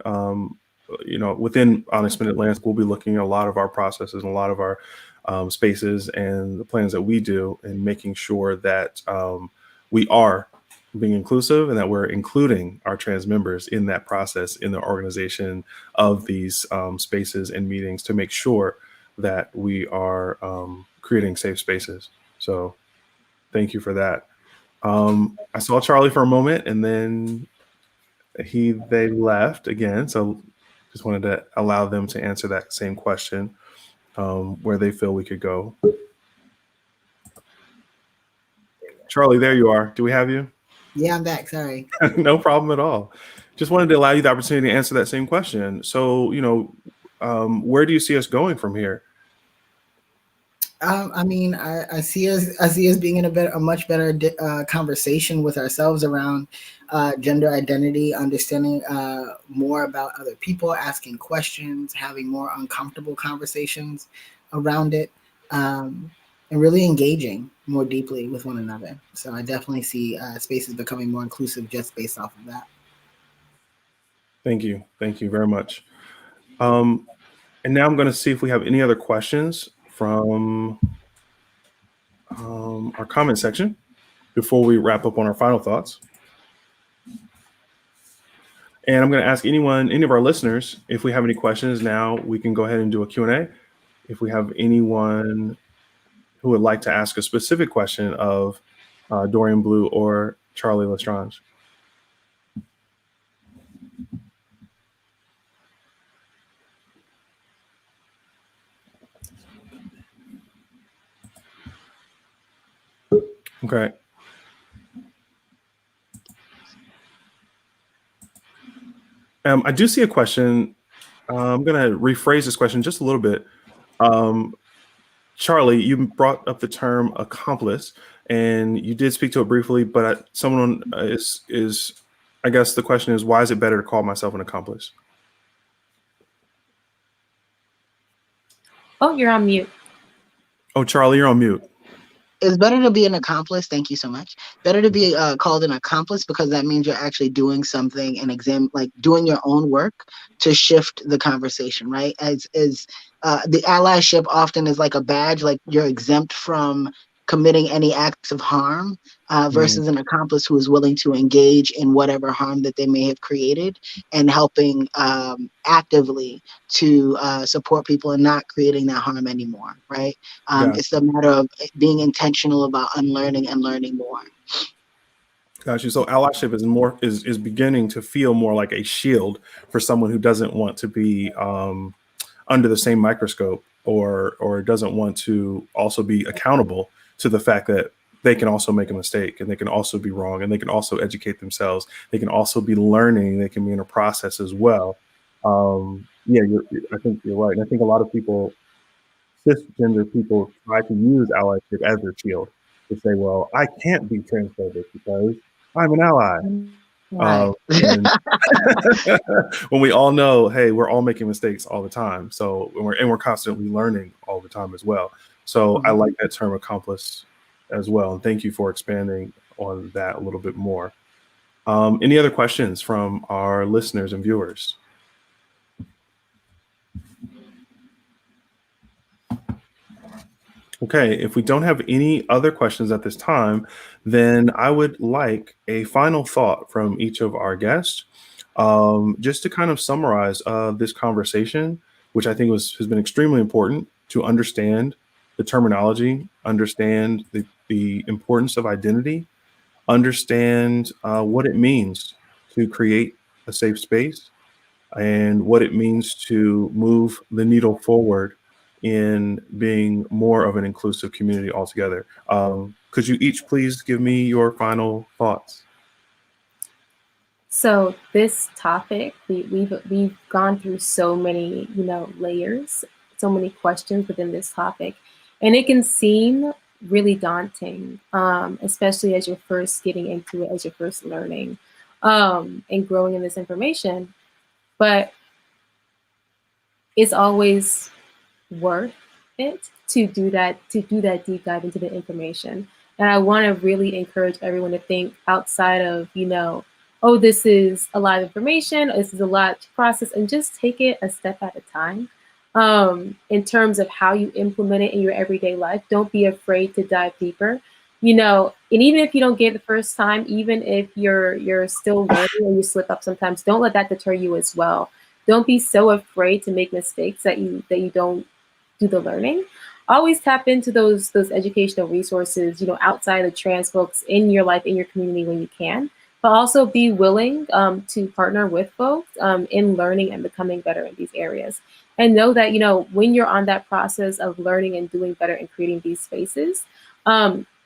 within ONYX Mid-Atlantic, we'll be looking at a lot of our processes and a lot of our spaces and the plans that we do, and making sure that we are being inclusive and that we're including our trans members in that process, in the organization of these spaces and meetings, to make sure that we are creating safe spaces. So thank you for that. I saw Charlie for a moment, and then they left again. So just wanted to allow them to answer that same question, where they feel we could go. Charlie, there you are. Do we have you?
Yeah, I'm back. Sorry.
No problem at all. Just wanted to allow you the opportunity to answer that same question. So, where do you see us going from here?
I mean, I see us being in a much better conversation with ourselves around gender identity, understanding more about other people, asking questions, having more uncomfortable conversations around it, and really engaging more deeply with one another. So I definitely see spaces becoming more inclusive just based off of that.
Thank you. Thank you very much. And now I'm going to see if we have any other questions from our comment section before we wrap up on our final thoughts. And I'm going to ask any of our listeners, if we have any questions now, we can go ahead and do a Q&A. If we have anyone who would like to ask a specific question of Dorian Blue or Charlie Lestrange. Okay. I do see a question. I'm going to rephrase this question just a little bit. Charlie, you brought up the term accomplice, and you did speak to it briefly, but someone is, I guess the question is, why is it better to call myself an accomplice?
Oh, you're on mute.
Oh, Charlie, you're on mute.
It's better to be an accomplice. Thank you so much. Better to be called an accomplice, because that means you're actually doing something and like doing your own work to shift the conversation, right? As the allyship often is like a badge, like you're exempt from committing any acts of harm, versus an accomplice who is willing to engage in whatever harm that they may have created and helping actively to support people and not creating that harm anymore, right? It's a matter of being intentional about unlearning and learning more.
Got you. So allyship is beginning to feel more like a shield for someone who doesn't want to be under the same microscope, or doesn't want to also be accountable to the fact that they can also make a mistake, and they can also be wrong, and they can also educate themselves. They can also be learning. They can be in a process as well. Yeah, I think you're right. And I think a lot of people, cisgender people, try to use allyship as their shield to say, well, I can't be transphobic because I'm an ally.
Right.
When we all know, hey, we're all making mistakes all the time. So we're constantly learning all the time as well. So I like that term accomplice as well. And thank you for expanding on that a little bit more. Any other questions from our listeners and viewers? Okay, if we don't have any other questions at this time, then I would like a final thought from each of our guests, just to kind of summarize this conversation, which I think has been extremely important to understand the terminology, understand the importance of identity, understand what it means to create a safe space, and what it means to move the needle forward in being more of an inclusive community altogether. Could you each please give me your final thoughts?
So this topic, we've gone through so many, layers, so many questions within this topic, and it can seem really daunting, especially as you're first getting into it, as you're first learning, and growing in this information. But it's always worth it to do that deep dive into the information. And I want to really encourage everyone to think outside of, oh, this is a lot of information, this is a lot to process, and just take it a step at a time. In terms of how you implement it in your everyday life, don't be afraid to dive deeper. And even if you don't get it the first time, even if you're still learning and you slip up sometimes, don't let that deter you as well. Don't be so afraid to make mistakes that you don't do the learning. Always tap into those educational resources, outside of trans folks in your life, in your community when you can, but also be willing to partner with folks in learning and becoming better in these areas. And know that, when you're on that process of learning and doing better and creating these spaces,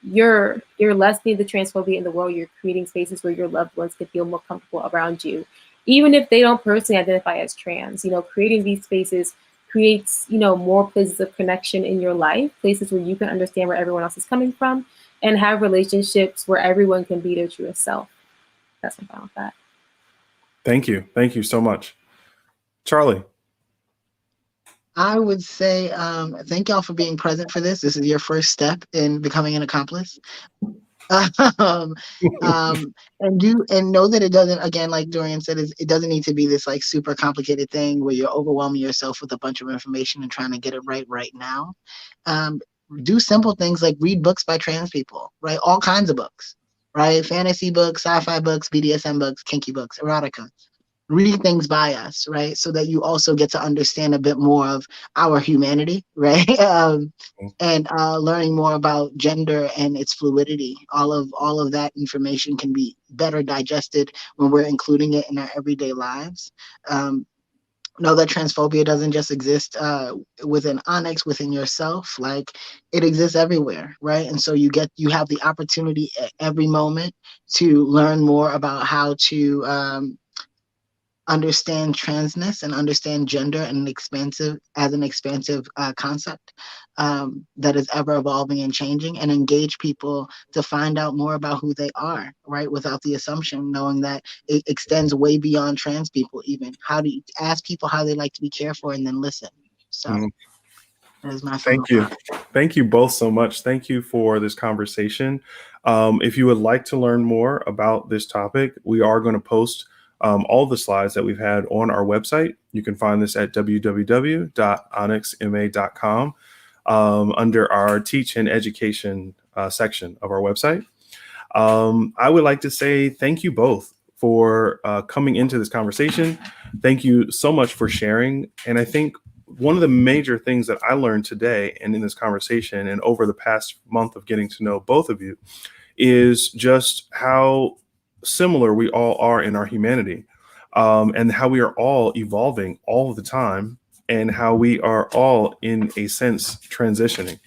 you're lessening the transphobia in the world. You're creating spaces where your loved ones can feel more comfortable around you, even if they don't personally identify as trans. Creating these spaces creates, more places of connection in your life, places where you can understand where everyone else is coming from and have relationships where everyone can be their truest self. That's my final thought.
Thank you. Thank you so much. Charlie.
I would say thank y'all for being present for this. This is your first step in becoming an accomplice. And know that it doesn't, again, like Dorian said, it doesn't need to be this like super complicated thing where you're overwhelming yourself with a bunch of information and trying to get it right now. Do simple things like read books by trans people, right? All kinds of books, right? Fantasy books, sci-fi books, BDSM books, kinky books, erotica. read things by us, right? So that you also get to understand a bit more of our humanity, right? And learning more about gender and its fluidity. All of that information can be better digested when we're including it in our everyday lives. Know that transphobia doesn't just exist within ONYX, within yourself. Like, it exists everywhere, right? And so you have the opportunity at every moment to learn more about how to understand transness and understand gender and an expansive concept that is ever evolving and changing, and engage people to find out more about who they are, right? Without the assumption, knowing that it extends way beyond trans people. Even how do you ask people how they like to be cared for, and then listen. So that is my final
Thank you.
thought.
Thank you both so much. Thank you for this conversation. If you would like to learn more about this topic, we are going to post all the slides that we've had on our website. You can find this at www.onyxma.com under our Teach and Education section of our website. I would like to say thank you both for coming into this conversation. Thank you so much for sharing. And I think one of the major things that I learned today and in this conversation and over the past month of getting to know both of you is just how similar we all are in our humanity, and how we are all evolving all the time, and how we are all in a sense transitioning.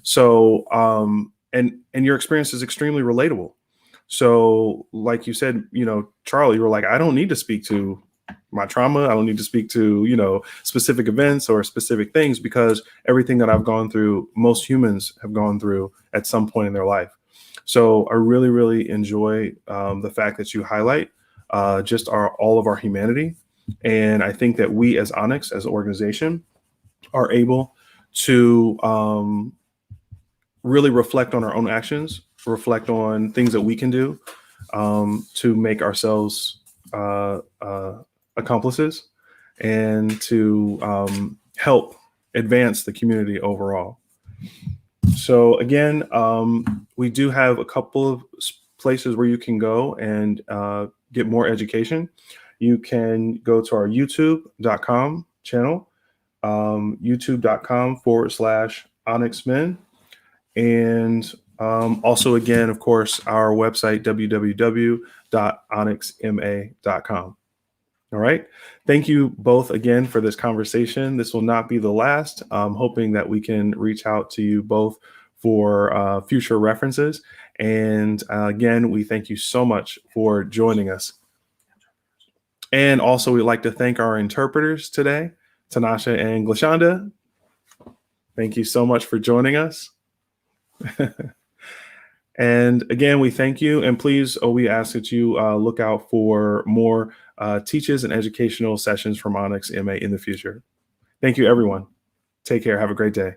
So and your experience is extremely relatable. So like you said, Charlie, you were like, I don't need to speak to my trauma. I don't need to speak to, specific events or specific things, because everything that I've gone through, most humans have gone through at some point in their life. So I really, really enjoy the fact that you highlight just all of our humanity. And I think that we as ONYX, as an organization, are able to really reflect on our own actions, reflect on things that we can do to make ourselves accomplices, and to help advance the community overall. So again, we do have a couple of places where you can go and get more education. You can go to our youtube.com channel, youtube.com/ONYXmen. And also, again, of course, our website, www.onyxma.com. All right. Thank you both again for this conversation. This will not be the last. I'm hoping that we can reach out to you both for future references. And again, we thank you so much for joining us. And also, we'd like to thank our interpreters today, Tanasha and Glashanda. Thank you so much for joining us. And again, we thank you. And please, we ask that you look out for more teaches and educational sessions from ONYX MA in the future. Thank you, everyone. Take care. Have a great day.